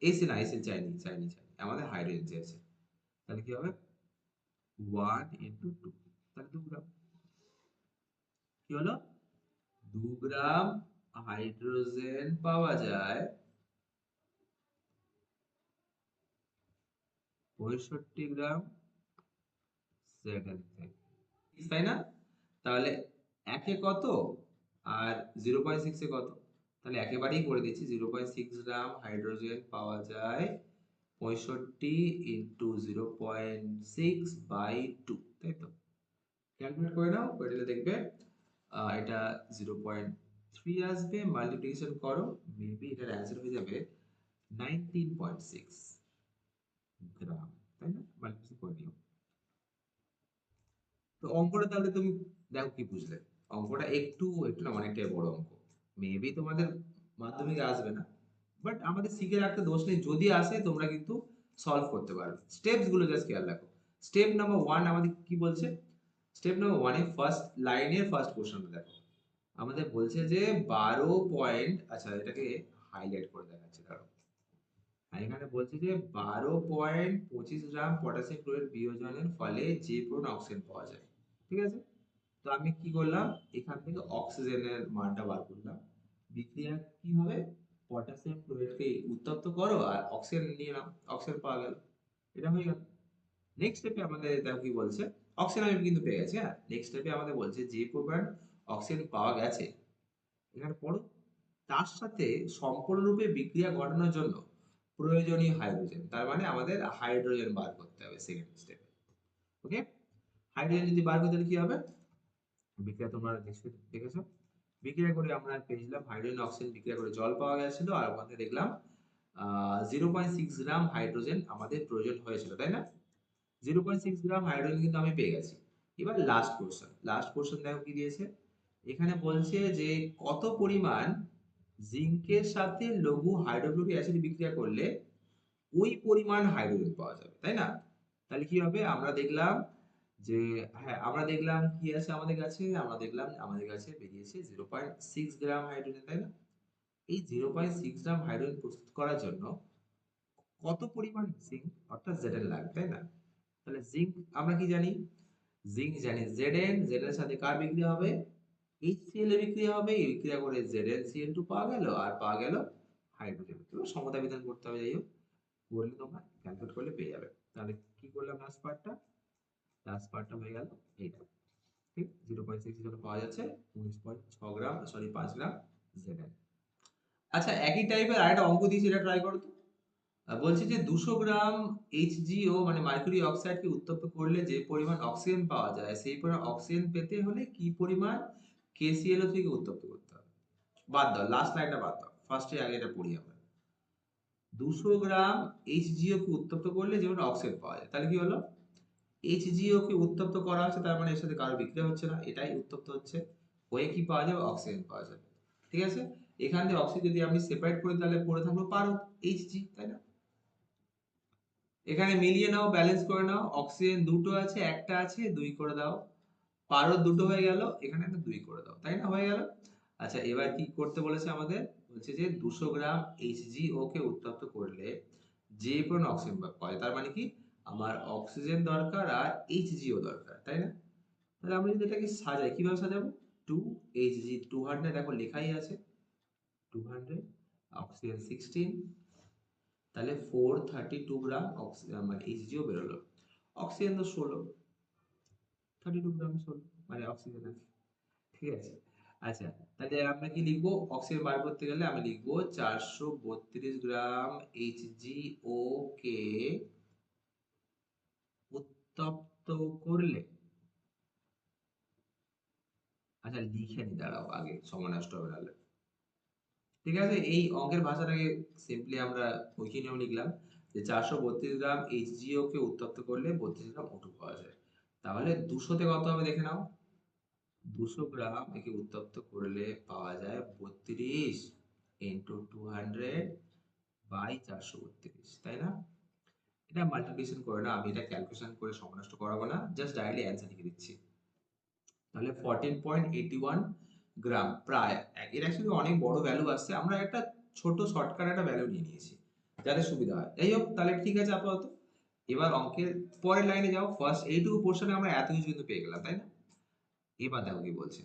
এসে না, এসে চাইনি চাইনি চাইনি, আমাদের হাইড্রোজেন চেয়েছে। তাহলে কি হবে, 1 ইন্টু 2, তাহলে 2 গ্রাম। কি হলো, 2 গ্রাম হাইড্রোজেন পাওয়া যায় 65 গ্রাম ZnCl, তাই না? তাহলে একে কত আর 0.6 এ কত, তাহলে একেবারেই করে দিচ্ছি, 0.6 গ্রাম হাইড্রোজেন পাওয়া যায় 65 ইন্টু 0.6 বাই 2, তাই তো? ক্যালকুলেট করে নাও, করে দিলে দেখবে এটা 0.3 আসবে, মাল্টিপ্লিকেশন করো, মেবি এটার অ্যান্সার হয়ে যাবে 19.6 গ্রাম, তাই না? মাল্টিপ্লিকেশন করে নিও। তো অঙ্কটা তাহলে তুমি দেখো কি বুঝলে, অঙ্কটা একটু একটু না, অনেকটাই বড় অঙ্ক। মেবি তোমাদের মাধ্যমিকে আসবে না, বাট আমাদের শিখে রাখতে দোষ নেই, যদি আসে তোমরা কিন্তু সলভ করতে পারবে। স্টেপস গুলো জাস্ট খেয়াল রাখো। স্টেপ নাম্বার 1 আমাদের কি বলছে, স্টেপ নাম্বার 1 এ ফার্স্ট লাইনের ফার্স্ট কোশ্চেনটা দেখো, আমাদের বলছে যে 12 পয়েন্ট, আচ্ছা এটাকে হাইলাইট করে দেখাচ্ছি, দাঁড়াও। আর এখানে বলছে যে 12.25 গ্রাম পটাশিয়াম ক্লোরাইড বিয়োজনের ফলে যে পরিমাণ অক্সিজেন পাওয়া যায়। ঠিক আছে, তো আমি কি করলাম, এখান থেকে অক্সিজেনের মানটা বার করলাম। বিক্রিয়া কি হবে, পটাশিয়াম ক্লোরাইডকে উত্তপ্ত করো আর অক্সিজেন নিয়ে নাও, অক্সিজেন পাওয়া গেল, এটা হয়ে গেল। নেক্সট স্টেপে আমাদের দেখো কি বলছে, অক্সিজেন আমি কিন্তু পেয়ে গেছি। হ্যাঁ, নেক্সট স্টেপে আমাদের বলছে যে পরিমাণ অক্সিজেন পাওয়া গেছে, এখানে পড়ো, তার সাথে সম্পূর্ণরূপে বিক্রিয়া ঘটানোর জন্য প্রয়োজনীয় হাইড্রোজেন, তার মানে আমাদের হাইড্রোজেন বার করতে হবে সেকেন্ড স্টেপে। ওকে, হাইড্রোজেন যদি বার করতে হলে কি হবে, বিক্রিয়া তোমরা নিশ্চয়ই দেখেছো, বিক্রিয়া করে আমরা পেয়েছিলাম হাইড্রোজেন অক্সিজেন বিক্রিয়া করে জল পাওয়া গেছিল, আর ওখানে দেখলাম 0.6 গ্রাম হাইড্রোজেন আমাদের প্রয়োজন হয়েছিল, তাই না? 0.6 গ্রাম হাইড্রোজেন কিন্তু আমি পেয়ে গেছি। এবার লাস্ট পোর্শন দেখো কি দিয়েছে, এখানে বলছে যে কত পরিমাণ জিঙ্কের সাথে লঘু হাইড্রোক্লোরিক অ্যাসিড বিক্রিয়া করলে ওই পরিমাণ হাইড্রোজেন পাওয়া যাবে, তাই না? তাহলে কি হবে, আমরা দেখলাম যে, হ্যাঁ আমরা দেখলাম কি আছে আমাদের কাছে, আমরা দেখলাম আমাদের কাছে বেরিয়েছে 0.6 গ্রাম হাইড্রোজেন, তাই না? এই 0.6 গ্রাম হাইড্রোজেন প্রস্তুত করার জন্য কত পরিমাণ জিঙ্ক অর্থাৎ Zn লাগবে, তাই না? তাহলে জিঙ্ক আমরা কি জানি, জিঙ্ক জানি Zn, Zn এর সাথে কার বিক্রিয়া হবে, HCl এর বিক্রিয়া হবে, এই বিক্রিয়া করে ZnCl2 পাওয়া গেল, আর পাওয়া গেল হাইড্রোজেন। এবার সমতা বিধান করতে হবে, যাই হোক করলে তোমরা ক্যালকুলেট করলে পেয়ে যাবে। তাহলে কি করলাম, লাস্ট পার্টটা হয়ে গেল এইটা, ঠিক 0.6 হিসেবে পাওয়া যাচ্ছে 19.6 গ্রাম, সরি 5 গ্রাম Zn। আচ্ছা, একই টাইপের আরেকটা অঙ্ক দিয়েছি, এটা ট্রাই করো তো। বলছে যে 200 গ্রাম HgO মানে মার্কুরি অক্সাইডকে উত্তপ্ত করলে যে পরিমাণ অক্সিজেন পাওয়া যায়, সেই পরিমাণ অক্সিজেন পেতে হলে কি পরিমাণ KClO3 কে উত্তপ্ত করতে হবে। বাদ দাও, লাস্ট লাইনটা বাদ দাও, ফার্স্টে আগে এটা পড়ি আমরা। 200 গ্রাম HgO কে উত্তপ্ত করলে যে পরিমাণ অক্সিজেন পাওয়া যায়, তাহলে কি হলো, HgO কে উত্তপ্ত করা হচ্ছে, তার মানে এর সাথে কারো বিক্রিয়া হচ্ছে না, এটাই উত্তপ্ত হচ্ছে, হয়ে কি পাওয়া যাবে, অক্সিজেন পাওয়া যাবে। ঠিক আছে, এখান থেকে অক্সিজেন যদি আমি সেপারেট করি তাহলে পড়ে থাকলো পারদ, Hg, তাই না? এখানে মিলিয়ে নাও, ব্যালেন্স করে নাও, অক্সিজেন দুটো আছে, একটা আছে, 2 করে দাও, পারদ দুটো হয়ে গেল, এখানে একটা 2 করে দাও, তাই না, হয়ে গেল। আচ্ছা, এবার কি করতে বলেছে আমাদের, বলছে যে 200 গ্রাম HgO কে উত্তপ্ত করলে যে পরিমাণ অক্সিজেন পাওয়া যায়, তার মানে কি আমার অক্সিজেন দরকার আর HgO দরকার, তাই না? তাহলে আমরা যদি এটাকে সাজাই, কিভাবে সাজাবো, 2 Hg 200, দেখো লেখাই আছে 200, অক্সিজেন 16, তাহলে 432 গ্রাম অক্সিজেন মানে HgO বেরোলো, অক্সিজেন তো 16, 32 গ্রাম 16 মানে অক্সিজেন আছে। ঠিক আছে, আচ্ছা, তাহলে আমরা কি লিখবো, অক্সিজেন বার করতে গেলে আমি লিখবো 432 গ্রাম HgO কে উত্তপ্ত করলে, আচ্ছা লিখে নি, দাঁড়াও আগে সময় নষ্ট হবে নাহলে। ঠিক আছে, এই অঙ্কের ভাষাটাকে সিম্পলি আমরা ওই নিয়ম লিখলাম যে 432 গ্রাম HgO কে উত্তপ্ত করলে 32 গ্রাম O2 পাওয়া যায়। তাহলে 200 তে কত হবে দেখে নাও, 200 গ্রাম একে উত্তপ্ত করলে পাওয়া যায় 32 ইন্টু 200 বাই 432, তাই না? এটা মাল্টিপ্লিকেশন করে না, আমি এটা ক্যালকুলেশন করে সময় নষ্ট করাবো না, জাস্ট ডাইরেক্টলি অ্যান্সার লিখে দিচ্ছি। তাহলে 14.81 গ্রাম প্রায়, এর অ্যাকচুয়ালি অনেক বড় ভ্যালু আসছে, আমরা একটা ছোট শর্টকাট একটা ভ্যালু নিয়ে নিয়েছি যাতে সুবিধা হয়। যাই হোক, তাহলে ঠিক আছে আপাতত। এবার অঙ্কের পরের লাইনে যাও, ফার্স্ট এইটুকু পোর্শনে আমরা এত কিছু কিন্তু পেয়ে গেলাম, তাই না? এবার দেখো কি বলছে,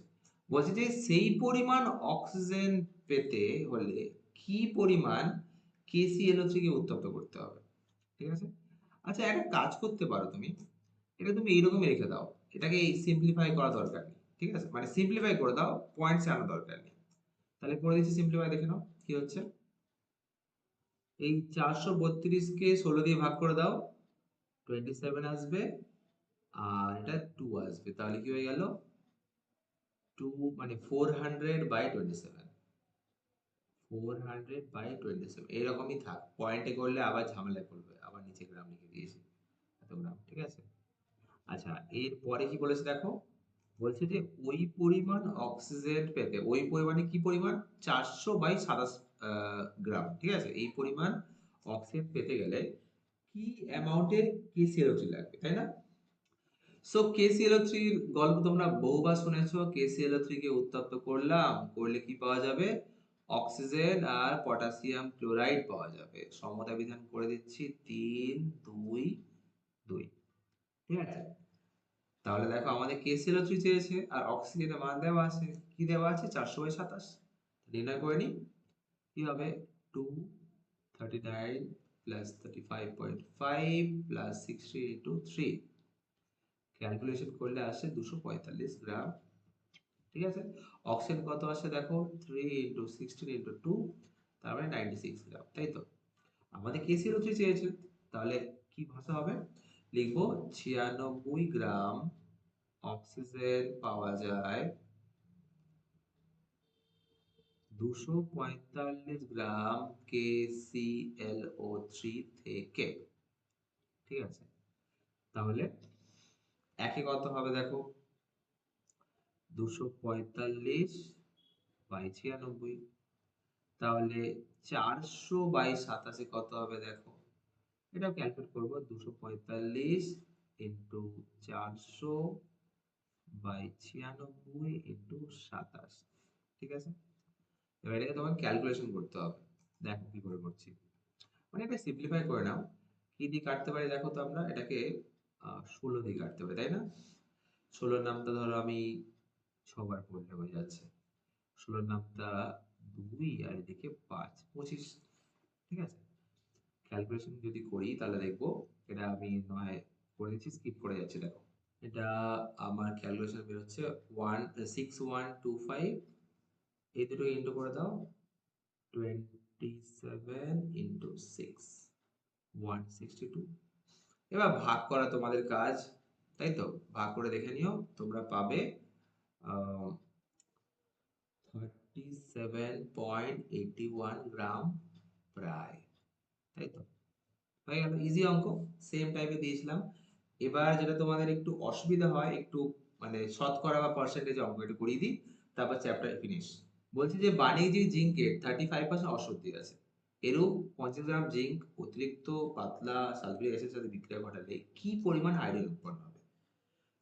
বলছে যে সেই পরিমাণ অক্সিজেন পেতে হলে কি পরিমাণ KClO3 কে উত্তপ্ত করতে হবে। ঠিক আছে, আচ্ছা একটা কাজ করতে পারো তুমি, এটা তুমি এইরকমই রেখে দাও, এটাকে সিম্পলিফাই করা দরকার নেই। ঠিক আছে, মানে সিম্পলিফাই করে দাও, পয়েন্টস আনা দরকার নেই। তাহলে করে দিচ্ছি সিম্পলিফাই, দেখে নাও কি হচ্ছে। এই 432 কে 16 দিয়ে ভাগ করে দাও, 27 আসবে, আর এটা 2 আসবে, তাহলে কি হয়ে গেল, 2 মানে 400/27, 400/27 এরকমই থাক, পয়েন্টে করলে আবার ঝামেলায় পড়বে, আবার নিচে গ্রাম লিখে দিয়েছি, এত গ্রাম। ঠিক আছে, আচ্ছা এর পরে কি বলেছে দেখো, বলছে যে ওই পরিমাণ অক্সিজেন পেতে, ওই পরিমাণে কি পরিমাণ, 400/27 গ্রাম। ঠিক আছে, এই পরিমাণ অক্সিজেন পেতে গেলে কি অ্যামাউন্টের KClO3 লাগবে, তাই না? সো KClO3 এর গল্প তোমরা বহুবার শুনেছো, KClO3 কে উত্তপ্ত করলাম, করলে কি পাওয়া যাবে, অক্সিজেন আর পটাশিয়াম ক্লোরাইড পাওয়া যাবে। সমতা বিধান করে দিচ্ছি 3, 2, 2। ঠিক আছে? তাহলে দেখো আমাদের KClO3 চেয়েছে আর অক্সিজেনের মান দেওয়া আছে। কি দেওয়া আছে? 400/27। নির্ণয় করে নিই। কি হবে? 239 প্লাস 35.5 প্লাস 60 ইন্টু 3। ক্যালকুলেশন করলে আসে 245 গ্রাম। ঠিক আছে? অক্সিজেন কত আসে দেখো? 3 ইন্টু 16 ইন্টু 2, তার মানে 96 গ্রাম, তাই তো? আমাদের KClO3 চেয়েছে, তাহলে কি ভাষা হবে? লিখবো 96 গ্রাম অক্সিজেন পাওয়া যায় 245 গ্রাম KClO3 থেকে। ঠিক আছে? তাহলে একে কত হবে দেখো? 245/96। তাহলে 400/87 কত হবে দেখো? এটাও ক্যালকুলেট করবো। 245 ইন্টু 400/96 ইন্টু 27। ঠিক আছে? এবার এটাকে তোমাকে ক্যালকুলেশন করতে হবে। দেখো কি করে করছি। মানে এটা সিম্পলিফাই করে নাও। কি দিয়ে কাটতে পারি দেখো তো? আমরা এটাকে 16 দিয়ে কাটতে পারি, তাই না? 16 নামটা ধরো আমি 6 বার করলে হয়ে যাচ্ছে। 16 নামটা 2 আর এদিকে 5, 25। ঠিক আছে? ক্যালকুলেশন যদি করি তাহলে দেখবো এটা আমি নয় করে দিচ্ছি, স্কিপ করে যাচ্ছি। দেখো এটা আমার ক্যালকুলেশন বের হচ্ছে 6125। এই দুটো ইন্টু করে দাও 27 ইন্টু 6, 162। এবার ভাগ করা তোমাদের কাজ, তাই তো? ভাগ করে দেখে নিও, তোমরা পাবে 37.81 গ্রাম প্রায়, তাই তো? হয়ে গেল, ইজি অঙ্ক। সেম টাইপে দিয়েছিলাম। এবার যেটা তোমাদের একটু অসুবিধা হয়, একটু মানে শতকরা বা পার্সেন্টেজ অঙ্ক একটু করিয়ে দিই, তারপর চ্যাপ্টার ফিনিশ। বলছি যে বাণিজ্যিক জিঙ্কের 35% অশক্তি আছে। এরূপ 50 গ্রাম জিঙ্ক অতিরিক্ত পাতলা সালফিউরিক অ্যাসিডের সাথে বিক্রিয়া ঘটালে কি পরিমাণ হাইড্রোজেন উৎপন্ন হবে?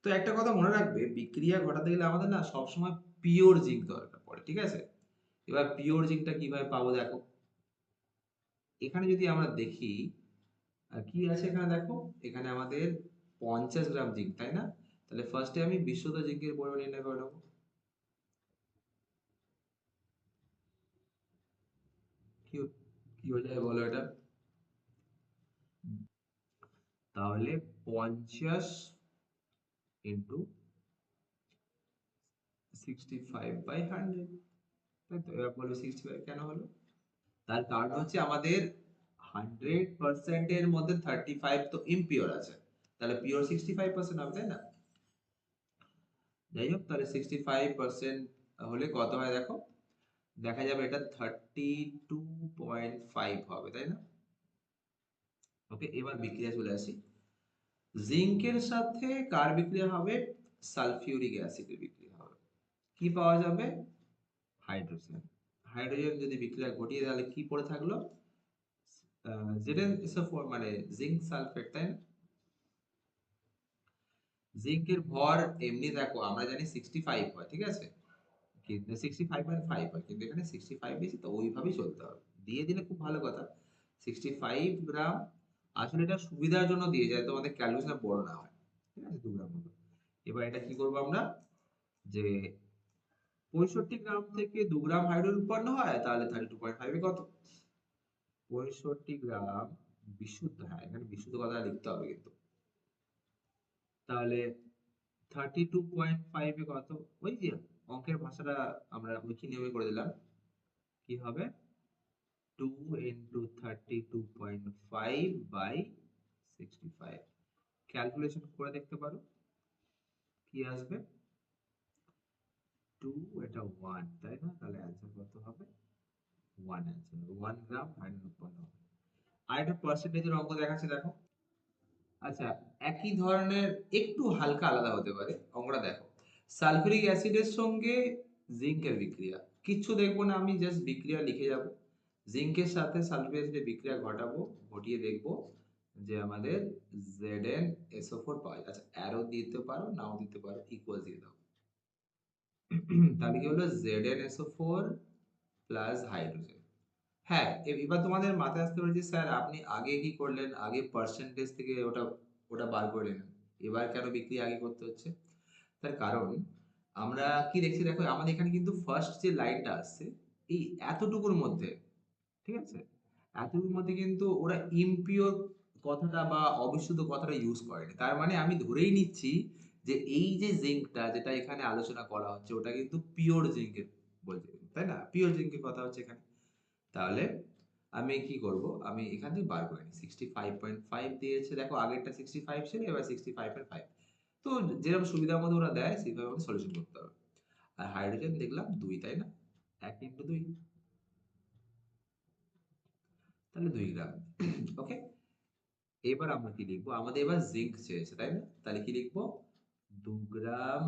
তো একটা কথা মনে রাখবে, বিক্রিয়া ঘটাতে গেলে আমাদের না সবসময় পিওর জিঙ্ক দরকার পড়ে। ঠিক আছে? এবার পিওর জিঙ্কটা কিভাবে পাবো দেখো। এখানে যদি আমরা দেখি কি আছে এখানে দেখো, এখানে আমাদের 50 গ্রাম জিঙ্ক, তাই না? তাহলে ফার্স্টে আমি বিশুদ্ধ জিঙ্কের পরিমাণ নির্ণয় করে নেবো। কি কি হয়ে যাবে বলো এটা? তাহলে 50 ইন্টু 65/100। তাই তো? এবার বলো 65 কেন হলো? তার কারণ হচ্ছে আমাদের 100% এর মধ্যে 35 তো ইমপিওর আছে, তাহলে পিওর 65% হবে, তাই না? যাই হোক, তাহলে 65% হলে কত হয় দেখো? দেখা যাবে এটা 32.5 হবে, তাই না? ওকে, এবার বিক্রিয়া চলে আসি। জিঙ্কের সাথে কার বিক্রিয়া হবে? সালফিউরিক অ্যাসিডের বিক্রিয়া হবে। কি পাওয়া যাবে? হাইড্রোজেন। হাইড্রোজেন যদি বিক্রিয়া ঘটিয়ে তাহলে কি পড়ে থাকলো? ZnSO4 মানে জিঙ্ক সালফেট, তাই না? জিঙ্কের ভর এমনি দেখো আমরা জানি 65 হয়, ঠিক আছে? কিন্তু 65.5 হয়, কিন্তু এখানে 65 বেশি, তো ওইভাবেই চলতে হবে। দিয়ে দিলে খুব ভালো কথা। 65 গ্রাম, আসলে এটা সুবিধার জন্য দিয়ে যায়, তোমাদের ক্যালকুলেশন বড় না হয়। ঠিক আছে? 2 গ্রাম মতো। এবার এটা কি করবো আমরা? যে 65 গ্রাম থেকে 2 গ্রাম হাইড্রোজেন উৎপন্ন হয়, তাহলে 32.5 এ কত? 65 গ্রাম বিশুদ্ধ, হ্যাঁ এখানে বিশুদ্ধ কথা লিখতে হবে কিন্তু। তাহলে 32.5 এ কত? ওই যে অঙ্কের ভাষাটা আমরা ঐকি নিয়মে করে দিলাম। কি হবে? 2 into 32.5/65। ক্যালকুলেশন করে দেখতে পারো কি আসবে। 2, এটা 1, তাই না? তাহলে অ্যান্সার কত হবে? 1 অ্যান্সার। 1 গ্রাম হাইড্রোজেন উৎপন্ন হবে। আর একটা পার্সেন্টেজের অঙ্ক দেখাচ্ছি দেখো। আচ্ছা, একই ধরনের একটু হালকা আলাদা হতে পারে অঙ্কটা দেখো। সালফিউরিক অ্যাসিডের সঙ্গে জিঙ্কের বিক্রিয়া, কিচ্ছু দেখবো না, আমি জাস্ট বিক্রিয়া লিখে যাব। জিঙ্কের সাথে সালফিউরিক অ্যাসিডের বিক্রিয়া ঘটাবো, ঘটিয়ে দেখবো যে আমাদের ZnSO4 পাওয়া যায়। আচ্ছা, অ্যারো দিতে পারো, নাও দিতে পারো, ইকুয়াল দিয়ে দাও। তাহলে কি হলো? ZnSO4 plus hydrogen. হ্যাঁ, এবার তোমাদের মাথায় আসতে পারে যে স্যার আপনি আগে কি করলেন? আগে পার্সেন্টেজ থেকে ওটা ওটা বার করে নিলেন। এবার কেন বিক্রিয়া আগে করতে হচ্ছে? তার কারণ আমরা কি দেখছি দেখো আমাদের এখানে কিন্তু ফার্স্ট যে লাইনটা আসছে এই এতটুকুর মধ্যে, ঠিক আছে? এতটুকুর মধ্যে কিন্তু ওরা ইমপিওর কথাটা বা অবিশুদ্ধ কথাটা ইউজ করেনি। তার মানে আমি ধরেই নিচ্ছি যে এই যে জিঙ্কটা যেটা এখানে আলোচনা করা হচ্ছে ওটা কিন্তু পিওর জিঙ্কের বলছে, তাই না? পিওর জিঙ্কের কথা হচ্ছে এখানে। তাহলে আমি কি করব? আমি এখান থেকে বার করে নিই। 65.5 দিয়েছে। দেখো আগেরটা 65 ছিল, এবার 65 এর 5। তো যেরকম সুবিধার মতো ওরা দেয় সেভাবে আমাদের সলিউশন করতে হবে। আর হাইড্রোজেন দেখলাম 2, তাই না? 1 ইনটু 2, তাহলে 2 গ্রাম। ওকে? এবার আমরা কি লিখবো? আমাদের এবার জিংক চেয়েছে, তাই না? তাহলে কি লিখবো? 2 গ্রাম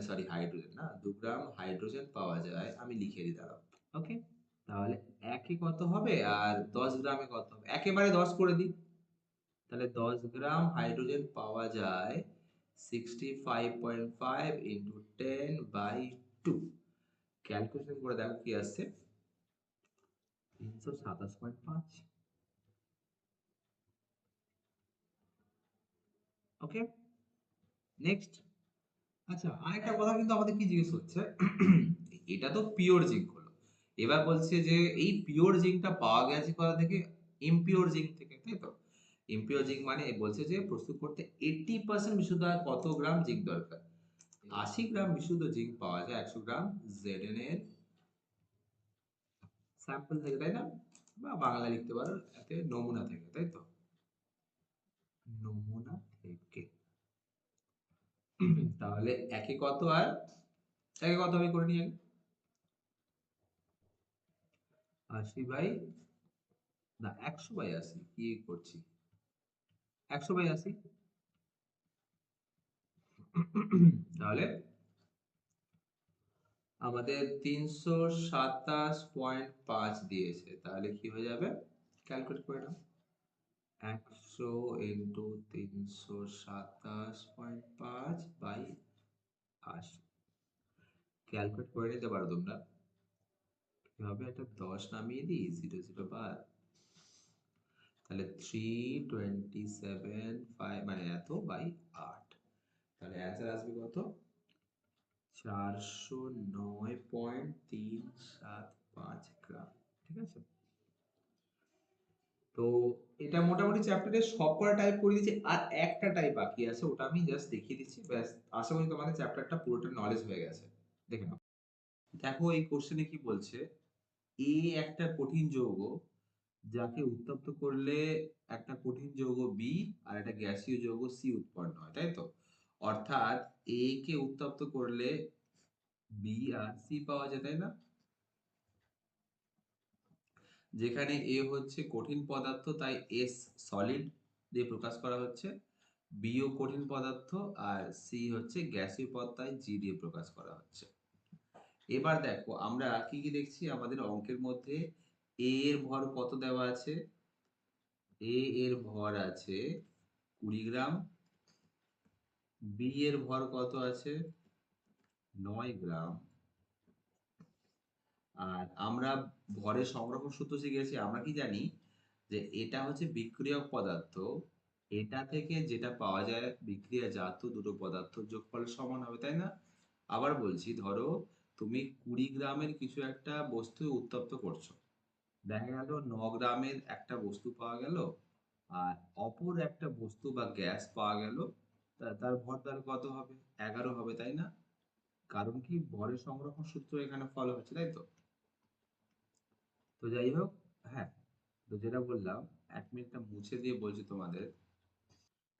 সরি হাইড্রোজেন না, 2 গ্রাম হাইড্রোজেন পাওয়া যায়। আমি লিখে দিই দাঁড়াও। ওকে? তাহলে 1 এ কত হবে আর 10 গ্রামে কত হবে? একেবারে 10 করে দিই। তাহলে 10 গ্রাম হাইড্রোজেন পাওয়া যায় 65.5 into 10/2। ক্যালকুলেশন করে দেখো কি আসছে? 327.5। ওকে, নেক্সট। আচ্ছা, আরেকটা কথা কিন্তু আমাদের কি জিজ্ঞেস হচ্ছে, এটা তো পিওর জিঙ্ক হলো। এবার বলছে যে এই পিওর জিঙ্কটা পাওয়া গেছে কোথা থেকে? ইমপিওর জিঙ্ক থেকে, তাই তো? ইমপিওর জিঙ্ক মানে বলছে যে প্রস্তুত করতে 80% বিশুদ্ধ আর কত গ্রাম জিঙ্ক দরকার? 80 গ্রাম বিশুদ্ধ জিঙ্ক পাওয়া যায় 100 গ্রাম Zn এর স্যাম্পল থেকে, তাই না? বা বাংলা লিখতে পারো এতে নমুনা থেকে, তাই তো? নমুনা থেকে। তাহলে একে কত আর একে কত আমি করে নিই আগে। 80 না 100/80 কি করছি? 100/80। তাহলে আমাদের 327.5 দিয়েছে, তাহলে কি হয়ে যাবে? ক্যালকুলেট করে নাও। 100 ইন্টু 327.5/80। ক্যালকুলেট করে নিতে পারো তোমরা। কি হবে? একটা 10 নামিয়ে দিই, 0 0 বাদ। তাহলে 327.5 মানে এত বাই 8। তাহলে অ্যান্সার আসবে কত? 409.375 গ্রাম। ঠিক আছে? তো এটা মোটামুটি চ্যাপ্টারের সবকটা টাইপ করে দিয়েছি, আর একটা টাইপ বাকি আছে, ওটা আমি জাস্ট দেখিয়ে দিচ্ছি ব্যাস। আশা করি তোমাদের চ্যাপ্টারটা পুরোটা নলেজ হয়ে গেছে। দেখে নাও। দেখো এই কোশ্চেনে কি বলছে, এ একটা কঠিন যৌগ যাকে উত্তপ্ত করলে একটা কঠিন যৌগ বি আর একটা গ্যাসীয় যৌগ সি উৎপন্ন হয়, তাই তো? অর্থাৎ এ কে উত্তপ্ত করলে বি আর সি পাওয়া যায়, তাই না? যেখানে এ হচ্ছে কঠিন পদার্থ তাই এস সলিড দিয়ে প্রকাশ করা হচ্ছে, বি ও কঠিন পদার্থ আর সি হচ্ছে গ্যাসীয় পদ তাই জি দিয়ে প্রকাশ করা হচ্ছে। এবার দেখো আমরা কি কি দেখছি আমাদের অঙ্কের মধ্যে। এ এর ভর কত দেওয়া আছে? এ এর ভর আছে 20 গ্রাম। বি এর ভর কত আছে? 9 গ্রাম। আর আমরা ভরের সংরক্ষণ সূত্র শিখেছি, আমরা কি জানি যে এটা হচ্ছে বিক্রিয়ক পদার্থ, এটা থেকে যেটা পাওয়া যায় বিক্রিয়াজাত দুটো পদার্থ যোগফলের সমান হবে, তাই না? আবার বলছি, ধরো তুমি 20 গ্রামের কিছু একটা বস্তু উত্তপ্ত করছো, দেখা গেল 9 গ্রামের একটা বস্তু পাওয়া গেল, আর অপর একটা বস্তু বা গ্যাস পাওয়া গেল, তার ভর তাহলে কত হবে? 11 হবে, তাই না? কারণ কি ভরের সংরক্ষণ সূত্র এখানে ফলো হচ্ছে, তাই তো? তো যাই হোক, হ্যাঁ, তো যেটা বললাম, 1 মিনিটটা মুছে দিয়ে বলছি তোমাদের।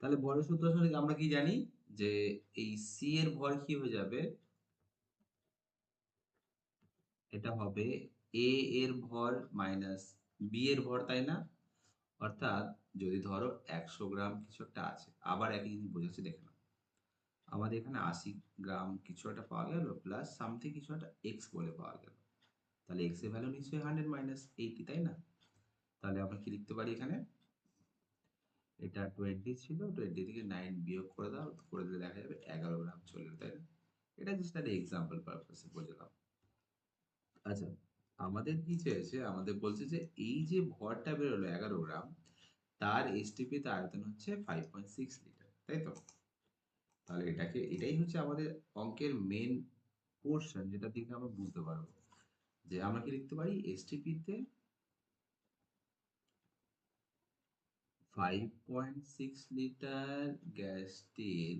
তাহলে ভরের সূত্র আসলে আমরা কি জানি যে এই সি এর ভর কি হয়ে যাবে? এটা হবে এ এর ভর মাইনাস বি এর ভর, তাই না? অর্থাৎ যদি ধরো 100 গ্রাম কিছু একটা আছে, আবার একই জিনিস বোঝাচ্ছি দেখে নাও। আমাদের এখানে 80 গ্রাম কিছু একটা পাওয়া গেল প্লাস সামথিং কিছু একটা এক্স বলে পাওয়া গেল, তাহলে এক্স এর ভ্যালু নিশ্চয়ই 100 মাইনাস 80, তাই না? তাহলে আমরা কি লিখতে পারি এখানে? এটা 20 ছিল, 20 থেকে 9 বিয়োগ করে দাও, করে দিলে দেখা যাবে 11 গ্রাম চলে এলো, তাই না? এটা জাস্ট একটা এক্সাম্পল পারপাসে বোঝালাম। আচ্ছা, আমাদের কি চেয়েছে, আমাদের বলছে যে এই যে ভরটা বেরোলো 11 গ্রাম, তার এসটিপি তে আয়তন হচ্ছে 5.6 লিটার, তাই তো? তাহলে এটাই হচ্ছে আমাদের অঙ্কের মেন পোর্শন, যেটা থেকে আমরা বুঝতে পারবো যে আমরা কি লিখতে পারি, এসটিপি তে 5.6 লিটার গ্যাসটির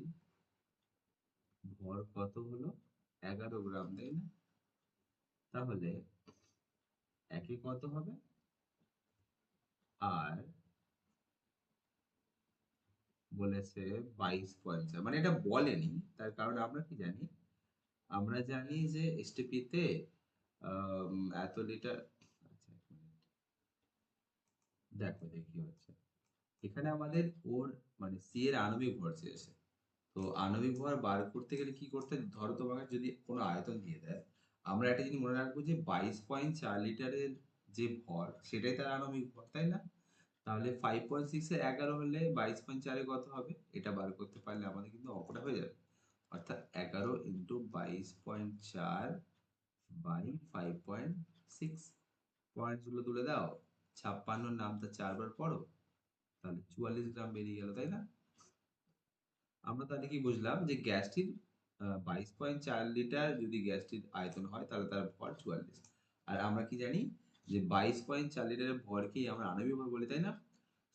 ভর কত হলো, 11 গ্রাম, তাই না? তাহলে একে কত হবে, আর বলেছে 22.4, মানে এটা বলেনি। তার কারণ আমরা কি জানি, আমরা জানি যে এসটিপি তে এত লিটার। আচ্ছা, এক মিনিট, দেখো দেখি হচ্ছে এখানে আমাদের ওর মানে সি এর আণবিক ভর চেয়েছে। তো আণবিক ভর বার করতে গেলে কি করতে হয়? ধরো তোমাকে যদি কোনো আয়তন দিয়ে দেয়, আমরা একটা জিনিস মনে রাখবো যে 22.4 লিটারের যে ভর সেটাই তার আণবিক ভর, তাই না? তাহলে 5.6 এ 11 হলে 22.4 কত হবে, এটা বার করতে পারলে আমাদের কিন্তু অঙ্কটা হয়ে যাবে। অর্থাৎ 11 ইন্টু 22.4 বাই 5.6, পয়েন্ট গুলো তুলে দাও, 56 নামটা 4 বার পড়ো, তাহলে 44 গ্রাম বেরিয়ে গেল, তাই না? আমরা তাহলে কি বুঝলাম যে গ্যাসটির 22.4 লিটার যদি গ্যাসটির আয়তন হয়, তাহলে তার ভর 44। আর আমরা কি জানি যে 22.4 লিটারের ভরকেই আমরা আণবিক ভর বলি, তাই না?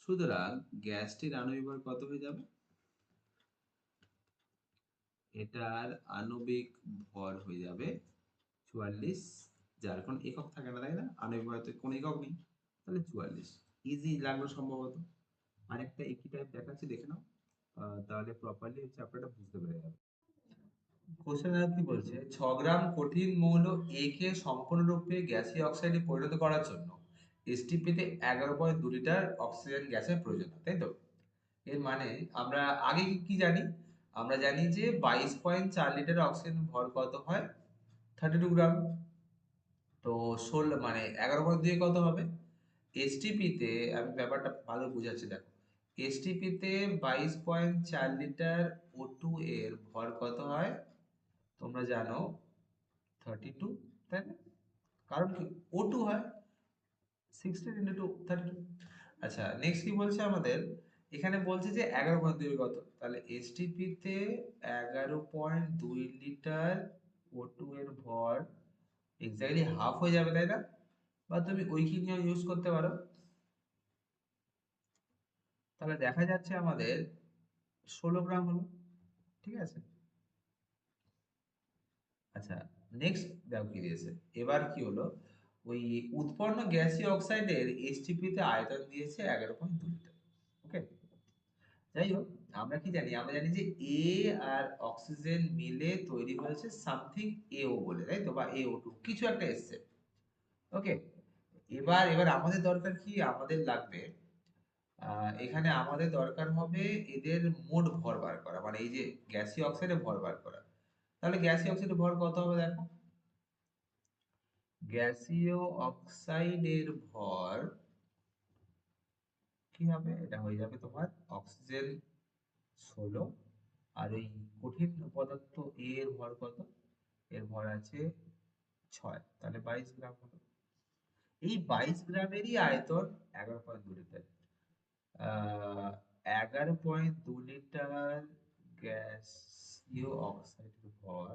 সুতরাং গ্যাসটির আণবিক ভর কত হয়ে যাবে, এটার আণবিক ভর হয়ে যাবে 44, যার কোনো একক থাকে না, তাই না? আণবিক ভরের তো কোনো একক নেই, তাহলে 44। ইজি লাগলো সম্ভবত। আরেকটা একই টাইপ দেখাচ্ছি, দেখে নাও। তাহলে প্রপারলি চ্যাপ্টারটা বুঝতে পেরে যাবে। কোশ্চেন আর কি বলছে, 6 গ্রাম কঠিন মৌল এ কে সম্পূর্ণরূপে গ্যাসীয় অক্সাইডে পরিণত করার জন্য এসটিপি তে 11.2 লিটার অক্সিজেন গ্যাসের প্রয়োজন হয়, তাই তো? এর মানে আমরা আগে কি জানি, আমরা জানি যে 22.4 লিটার অক্সিজেন ভর কত হয়, 32 গ্রাম। তো 16 মানে 11.2 কত হবে, এসটিপি তে আমি ব্যাপারটা ভালো বুঝাচ্ছি, দেখো। এসটিপি তে 22.4 লিটার ও টু এর ভর কত হয়, তোমরা জানো 32, তাই না? কারণ কি, ও টু হয় 16 ইন্টু টু 32। আচ্ছা, নেক্সট কি বলছে আমাদের, এখানে বলছে যে 11.2 কত, তাহলে এসটিপি তে 11.2 লিটার ও টু এর ভর এক্স্যাক্টলি হাফ হয়ে যাবে, তাই না? বা তুমি ঐকিক নিয়ম ইউজ করতে পারো। তাহলে দেখা যাচ্ছে আমাদের 16 গ্রাম হলো, ঠিক আছে? আচ্ছা, নেক্সট দেখো কি দিয়েছে। এবার কি হলো, ওই উৎপন্ন গ্যাসীয় অক্সাইডের এসটিপি তে আয়তন দিয়েছে 11.2 লিটার। ওকে, যাই হোক, আমরা কি জানি, আমরা জানি যে এ আর অক্সিজেন মিলে তৈরি হয়েছে সামথিং এও বলে, তাই তো? বা এও টু কিছু একটা এসছে। ওকে, এবার এবার আমাদের দরকার কি, আমাদের লাগবে এখানে আমাদের দরকার হবে এদের মোট ভর বার করা, মানে এই যে গ্যাসীয় অক্সাইডের ভর বার করা। তাহলে গ্যাসীয় অক্সাইডের ভর কত হবে, দেখো। গ্যাসীয় অক্সাইডের ভর কি হবে, এটা হয়ে যাবে তোমার অক্সিজেন 16, আর ওই কঠিন পদার্থ এ এর ভর কত, এর ভর আছে 6, তাহলে 22 গ্রাম হলো। এই 22 গ্রামেরই আয়তন 11.2 লিটার। 11.2 লিটার গ্যাসীয় অক্সাইডের ভর,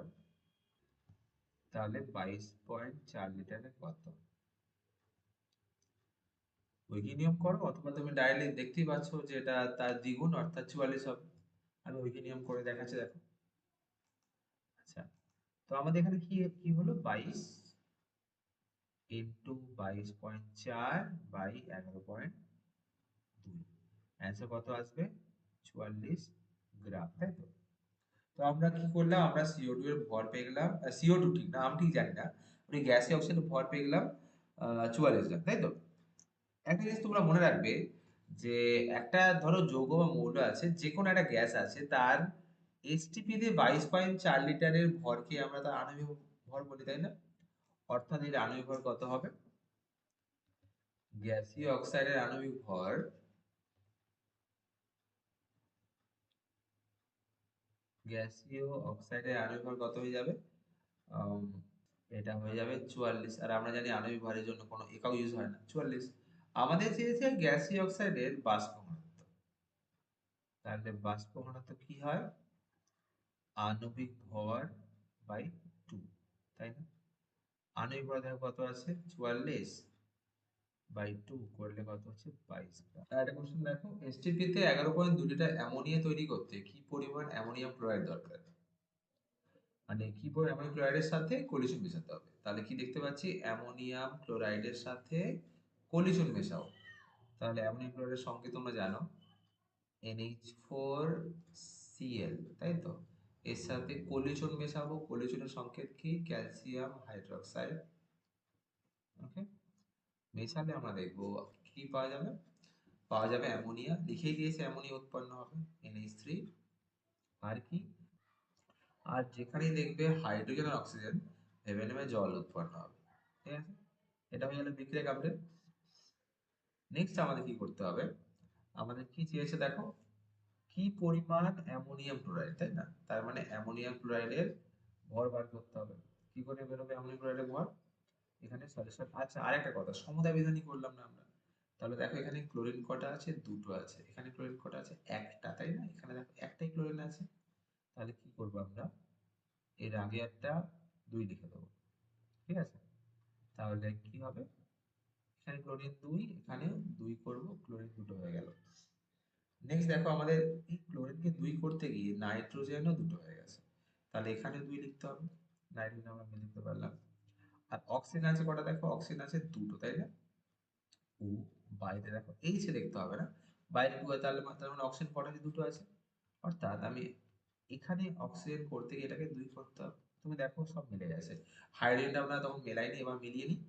তাহলে 22.4 লিটারে কত, ঐকিক নিয়ম করো, অথবা তুমি ডাইরেক্টলি দেখতেই পাচ্ছ যে এটা তার দ্বিগুণ অর্থাৎ 44 হবে। আমি ঐকিক নিয়ম করে দেখাচ্ছি, দেখো। আচ্ছা, তো আমাদের এখানে কি কি হলো, 22 ইন্টু 22.4 বাই 11.2, অ্যান্সার কত আসবে, 44 গ্রাম, তাই তো? তো আমরা কি করলাম, আমরা সিও টু এর ভর পেয়ে গেলাম, সিও টু ঠিক না, আমি ঠিক জানি না, ওই গ্যাসীয় অক্সাইডের ভর পেয়ে গেলাম 44 গ্রাম, তাই তো? একটা জিনিস তোমরা মনে রাখবে, যে একটা ধরো যৌগ বা মৌল আছে, যে কোনো একটা গ্যাস আছে, তার এসটিপি তে 22.4 লিটারের ভরকে আমরা তার আণবিক ভর বলি, তাই না? অর্থাৎ এর আণবিক ভর কত হবে, গ্যাসীয় অক্সাইডের আণবিক ভর, গ্যাসীয় অক্সাইডের আণবিক ভর কত হয়ে যাবে, এটা হয়ে যাবে 44। আর আমরা জানি আণবিক ভরের জন্য কোনো একক ইউজ হয় না, 44। আমাদের চেয়েছে গ্যাসীয় অক্সাইডের বাষ্প ঘনত্ব। তাহলে বাষ্প ঘনত্ব কি হয়? আণবিক ভর বাই 2, তাই না? আণবিক ভর দেখো কত আছে, 44 বাই 2 করলে কত হচ্ছে, 22 গ্রাম। আর একটা কোশ্চেন দেখো, এসটিপি তে 11.2 লিটার অ্যামোনিয়া তৈরি করতে কি পরিমাণ অ্যামোনিয়াম ক্লোরাইড দরকার? মানে কি পরিমাণ অ্যামোনিয়াম ক্লোরাইডের সাথে কলিশন মেশাতে হবে। তাহলে কি দেখতে পাচ্ছি, অ্যামোনিয়াম ক্লোরাইডের সাথে কলিশন মেশাও। তাহলে অ্যামোনিয়াম ক্লোরাইডের সংকেত তোমরা জানো, NH4Cl, তাই তো? এর সাথে কলিশন মেশাবো, কলিশনের সংকেত কি, ক্যালসিয়াম হাইড্রোক্সাইড। ওকে, মেশালে আমরা দেখবো কি পাওয়া যাবে, পাওয়া যাবে অ্যামোনিয়া, লিখেই দিয়েছে অ্যামোনিয়া উৎপন্ন হবে, NH3। আর কি, আর যেখানেই দেখবে হাইড্রোজেন আর অক্সিজেন, ভেবে নেবে জল উৎপন্ন হবে। ঠিক আছে, এটা হয়ে গেল বিক্রিয়া কামড়ে। নেক্সট আমাদের কি করতে হবে, আমাদের কি চেয়েছে দেখো, কি পরিমাণ অ্যামোনিয়াম ক্লোরাইড, তাই না? তার মানে অ্যামোনিয়াম ক্লোরাইডের ভর বার করতে হবে। কি করে বেরোবে অ্যামোনিয়াম ক্লোরাইডের ভর? এখানে সলিউশন। আচ্ছা, আরেকটা কথা, সমতা বিধানই করলাম না আমরা। তাহলে দেখো এখানে ক্লোরিন কটা আছে, দুটো আছে। এখানে ক্লোরিন কটা আছে, একটা, তাই না? এখানে দেখো একটাই ক্লোরিন আছে। তাহলে কি করবো আমরা, এর আগে একটা 2 লিখে দেবো। ঠিক আছে, তাহলে কি হবে, এখানে ক্লোরিন 2, এখানেও 2 করব, ক্লোরিন দুটো হয়ে গেল। নেক্সট দেখো, আমাদের এই ক্লোরিনকে 2 করতে গিয়ে নাইট্রোজেনও দুটো হয়ে গেছে। তাহলে এখানে 2 লিখতে হবে, নাইট্রোজেন আমরা লিখতে পারলাম। আর অক্সিজেন আছে কটা দেখো, অক্সিজেন আছে দুটো, তাই না? ও, বাইরে দেখো এইচ লিখতে হবে না, বাইরে 2 হয়, তাহলে তার মানে অক্সিজেন কটা আছে, দুটো আছে। অর্থাৎ আমি এখানে অক্সিজেন করতে গিয়ে এটাকে 2 করতে হবে। তুমি দেখো সব মিলে গেছে। হাইড্রোজেনটা আমরা তখন মেলাইনি, এবার মিলিয়ে নিই।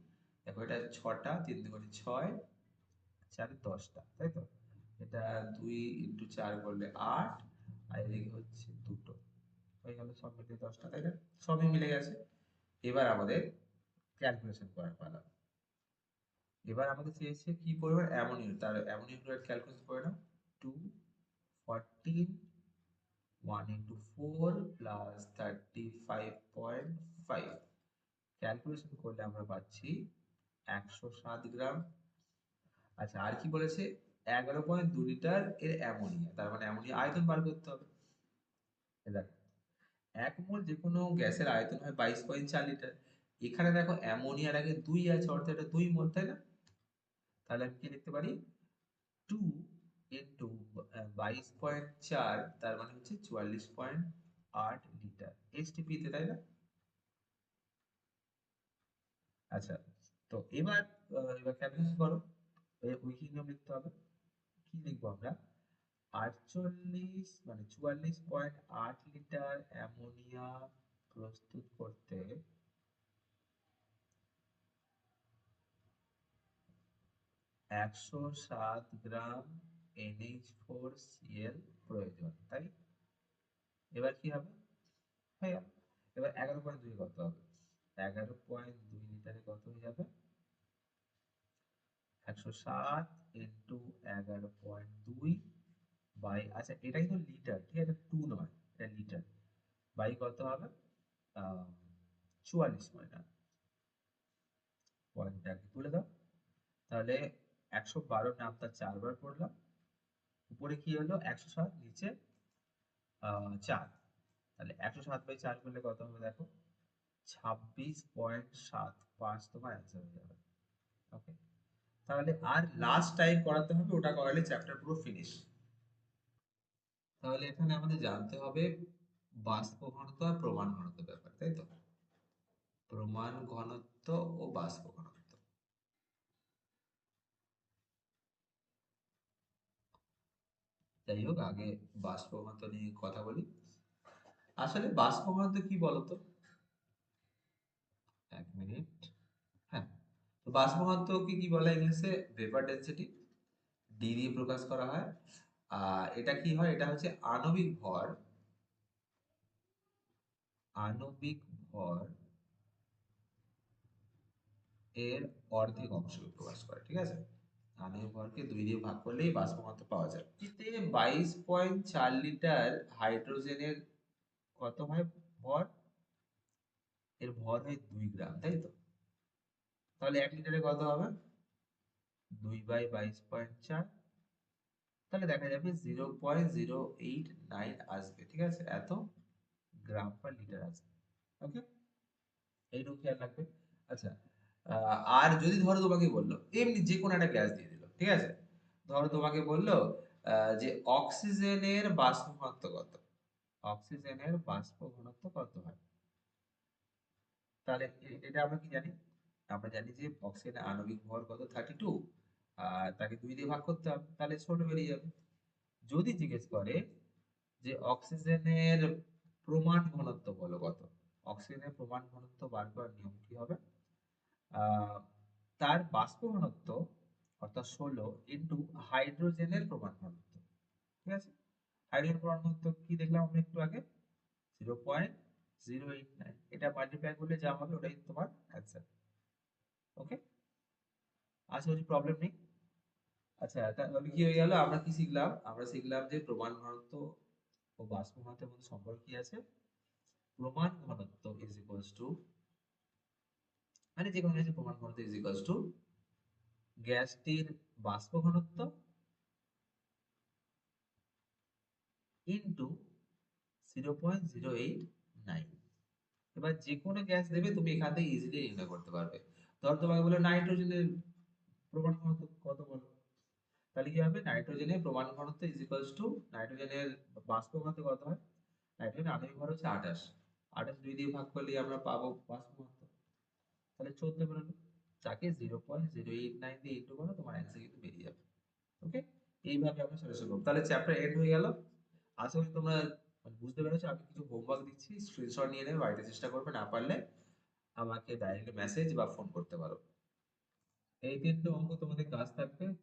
দেখো এটা 6টা, 3 দুগুণে 6, 4 10টা, তাই তো? এটা 2 ইন্টু 4 করলে 8, আর এদিকে হচ্ছে দুটো, হয়ে গেল সব মিলিয়ে 10টা, তাই না? সবই মিলে গেছে। এবার আমাদের ক্যালকুলেশন করার পালা। এবার আমাদের চেয়েছে কি পরিমাণ অ্যামোনিয়াম, তার অ্যামোনিয়াম ক্লোরাইড ক্যালকুলেশন করে নাও। 2 14 1 into 4 plus 35.5, ক্যালকুলেশন করলে আমরা পাচ্ছি 107 গ্রাম। আচ্ছা, আর কি বলেছে, 11.2 লিটার এর অ্যামোনিয়া, তার মানে অ্যামোনিয়া আয়তন বার করতে হবে। এ দেখো, 1 মোল যে কোনো গ্যাসের আয়তন হয় 22.4 লিটার। এখানে দেখো অ্যামোনিয়ার আগে 2 আছে, অর্থাৎ এটা 2 মোল, তাই না? তাহলে আমি কি লিখতে পারি, 2 ইন্টু 22.4, তার মানে হচ্ছে 44.8 লিটার এসটিপি তে, তাই না? আচ্ছা, তো এবার ক্যালকুলেশন করো, ওই কি নিয়ম লিখতে হবে, কি লিখবো আমরা, 48 মানে 44.8 লিটার অ্যামোনিয়া প্রস্তুত করতে 107 গ্রাম NH4Cl প্রয়োজন, তাই? এবার কি হবে, হয়ে গেল। এবার 11.2 কত হবে, 11.2 লিটারে কত হয়ে যাবে, 107 ইন্টু 11.2 বাই, আচ্ছা এটা কিন্তু লিটার, ঠিক আছে, 2 নয়, এটা লিটার, বাই কত হবে, 44 পয়েন্ট, পয়েন্টটা আর কি তুলে দাও। তাহলে 112 নামতা 4 বার করলাম, উপরে কি হলো 107, নিচে 4। তাহলে 107/4 করলে কত হবে দেখো, 26.75 তোমার অ্যান্সার হয়ে যাবে। ওকে, তাহলে আর লাস্ট টাইম করাতে হবে, ওটা করালে চ্যাপ্টার পুরো ফিনিশ। তাহলে এখানে আমাদের জানতে হবে বাষ্প ঘনত্ব আর প্রমাণ ঘনত্ব ব্যাপার, তাই তো? প্রমাণ ঘনত্ব ও বাষ্প ঘনত্ব। যাই হোক, আগে বাষ্প ঘনত্ব নিয়ে কথা বলি। আসলে বাষ্প ঘনত্ব কি বলতো, 1 মিনিট। হ্যাঁ, তো বাষ্প ঘনত্বকে কি বলে ইংলিশে, ভেপার ডেনসিটি, ডি দিয়ে প্রকাশ করা হয়। আর এটা কি হয়, এটা হচ্ছে আণবিক ভর, আণবিক ভর এর অর্ধেক অংশকে প্রকাশ করে, ঠিক আছে? আণবিক ভরকে 2 দিয়ে ভাগ করলেই বাষ্প ঘনত্ব পাওয়া যায়। এতে 22.4 লিটার হাইড্রোজেনের কত হয় ভর, এর ভর হয় 2 গ্রাম, তাই তো? তাহলে 1 লিটারে কত হবে? 2/22.4। তাহলে দেখা যাবে 0.089 আসবে, ঠিক আছে? এত গ্রাম পার লিটার আসবে। ওকে, এইটুকু খেয়াল রাখবে। আচ্ছা, আর যদি ধরো তোমাকে বললো এমনি যে কোনো একটা গ্যাস দিয়ে দিল, ঠিক আছে? ধরো তোমাকে বললো যে অক্সিজেনের বাষ্প ঘনত্ব কত, অক্সিজেনের বাষ্প ঘনত্ব কত হয়? তাহলে এটা আমরা কি জানি? আমরা জানি যে অক্সিজেনের আণবিক ভর কত, 32, আর তাকে 2 দিয়ে ভাগ করতে হবে, তাহলে ছোট বেরিয়ে যাবে। যদি জিজ্ঞেস করে যে অক্সিজেনের প্রমাণ ঘনত্ব বলো কত, অক্সিজেনের প্রমাণ ঘনত্ব বার করার নিয়ম কি হবে? আহ, তার বাষ্প ঘনত্ব অর্থাৎ 16 ইন্টু হাইড্রোজেনের প্রমাণ ঘনত্ব, ঠিক আছে? হাইড্রোজেন প্রমাণ ঘনত্ব কি দেখলাম আমরা একটু আগে? 0.089। এটা মাল্টিপ্লাই করলে যা হবে ওটাই তোমার অ্যান্সার। ওকে, আশা করি প্রবলেম নেই। আচ্ছা, তাহলে কি হয়ে গেল? আমরা কি শিখলাম? আমরা শিখলাম যে প্রমাণ ঘনত্ব ও বাষ্প ঘনত্বের মধ্যে সম্পর্ক কি আছে? প্রমাণ ঘনত্ব ইজ ইকুয়ালস টু, মানে যে কোনো জিনিসের প্রমাণ ঘনত্ব ইজ ইকুয়ালস টু গ্যাসটির বাষ্প ঘনত্ব ইনটু 0.089। এবার যে কোনো গ্যাস দেবে তুমি এখান থেকে ইজিলি নির্ণয় করতে পারবে। ধর তোমাকে বলে নাইট্রোজেনের প্রমাণ ঘনত্ব কত বলো, তাহলে কি হবে? নাইট্রোজেনের প্রমাণ ঘনত্ব ইজ ইকুয়ালস টু, নাইট্রোজেনের বাষ্প ঘনত্ব কত হয়? নাইট্রোজেন আণবিক ভর হচ্ছে 28, 28 2 দিয়ে ভাগ করলে আমরা পাবো বাষ্প ঘনত্ব, তাহলে 14 বেরোলো। যাকে 0.089 দিয়ে ইন্টু করো, তোমার অ্যান্সার কিন্তু বেরিয়ে যাবে। ওকে, এইভাবে আমরা সলিউশন করবো। তাহলে চ্যাপ্টার এন্ড হয়ে গেল। আশা করি তোমরা মানে বুঝতে পেরেছো। আমি কিছু হোমওয়ার্ক দিচ্ছি, স্ক্রিনশট নিয়ে নেবে, বাড়িতে চেষ্টা করবে, না পারলে আমাকে ডাইরেক্ট মেসেজ বা ফোন করতে পারো। এই 3টে অঙ্ক তোমাদের কাজ থাকবে।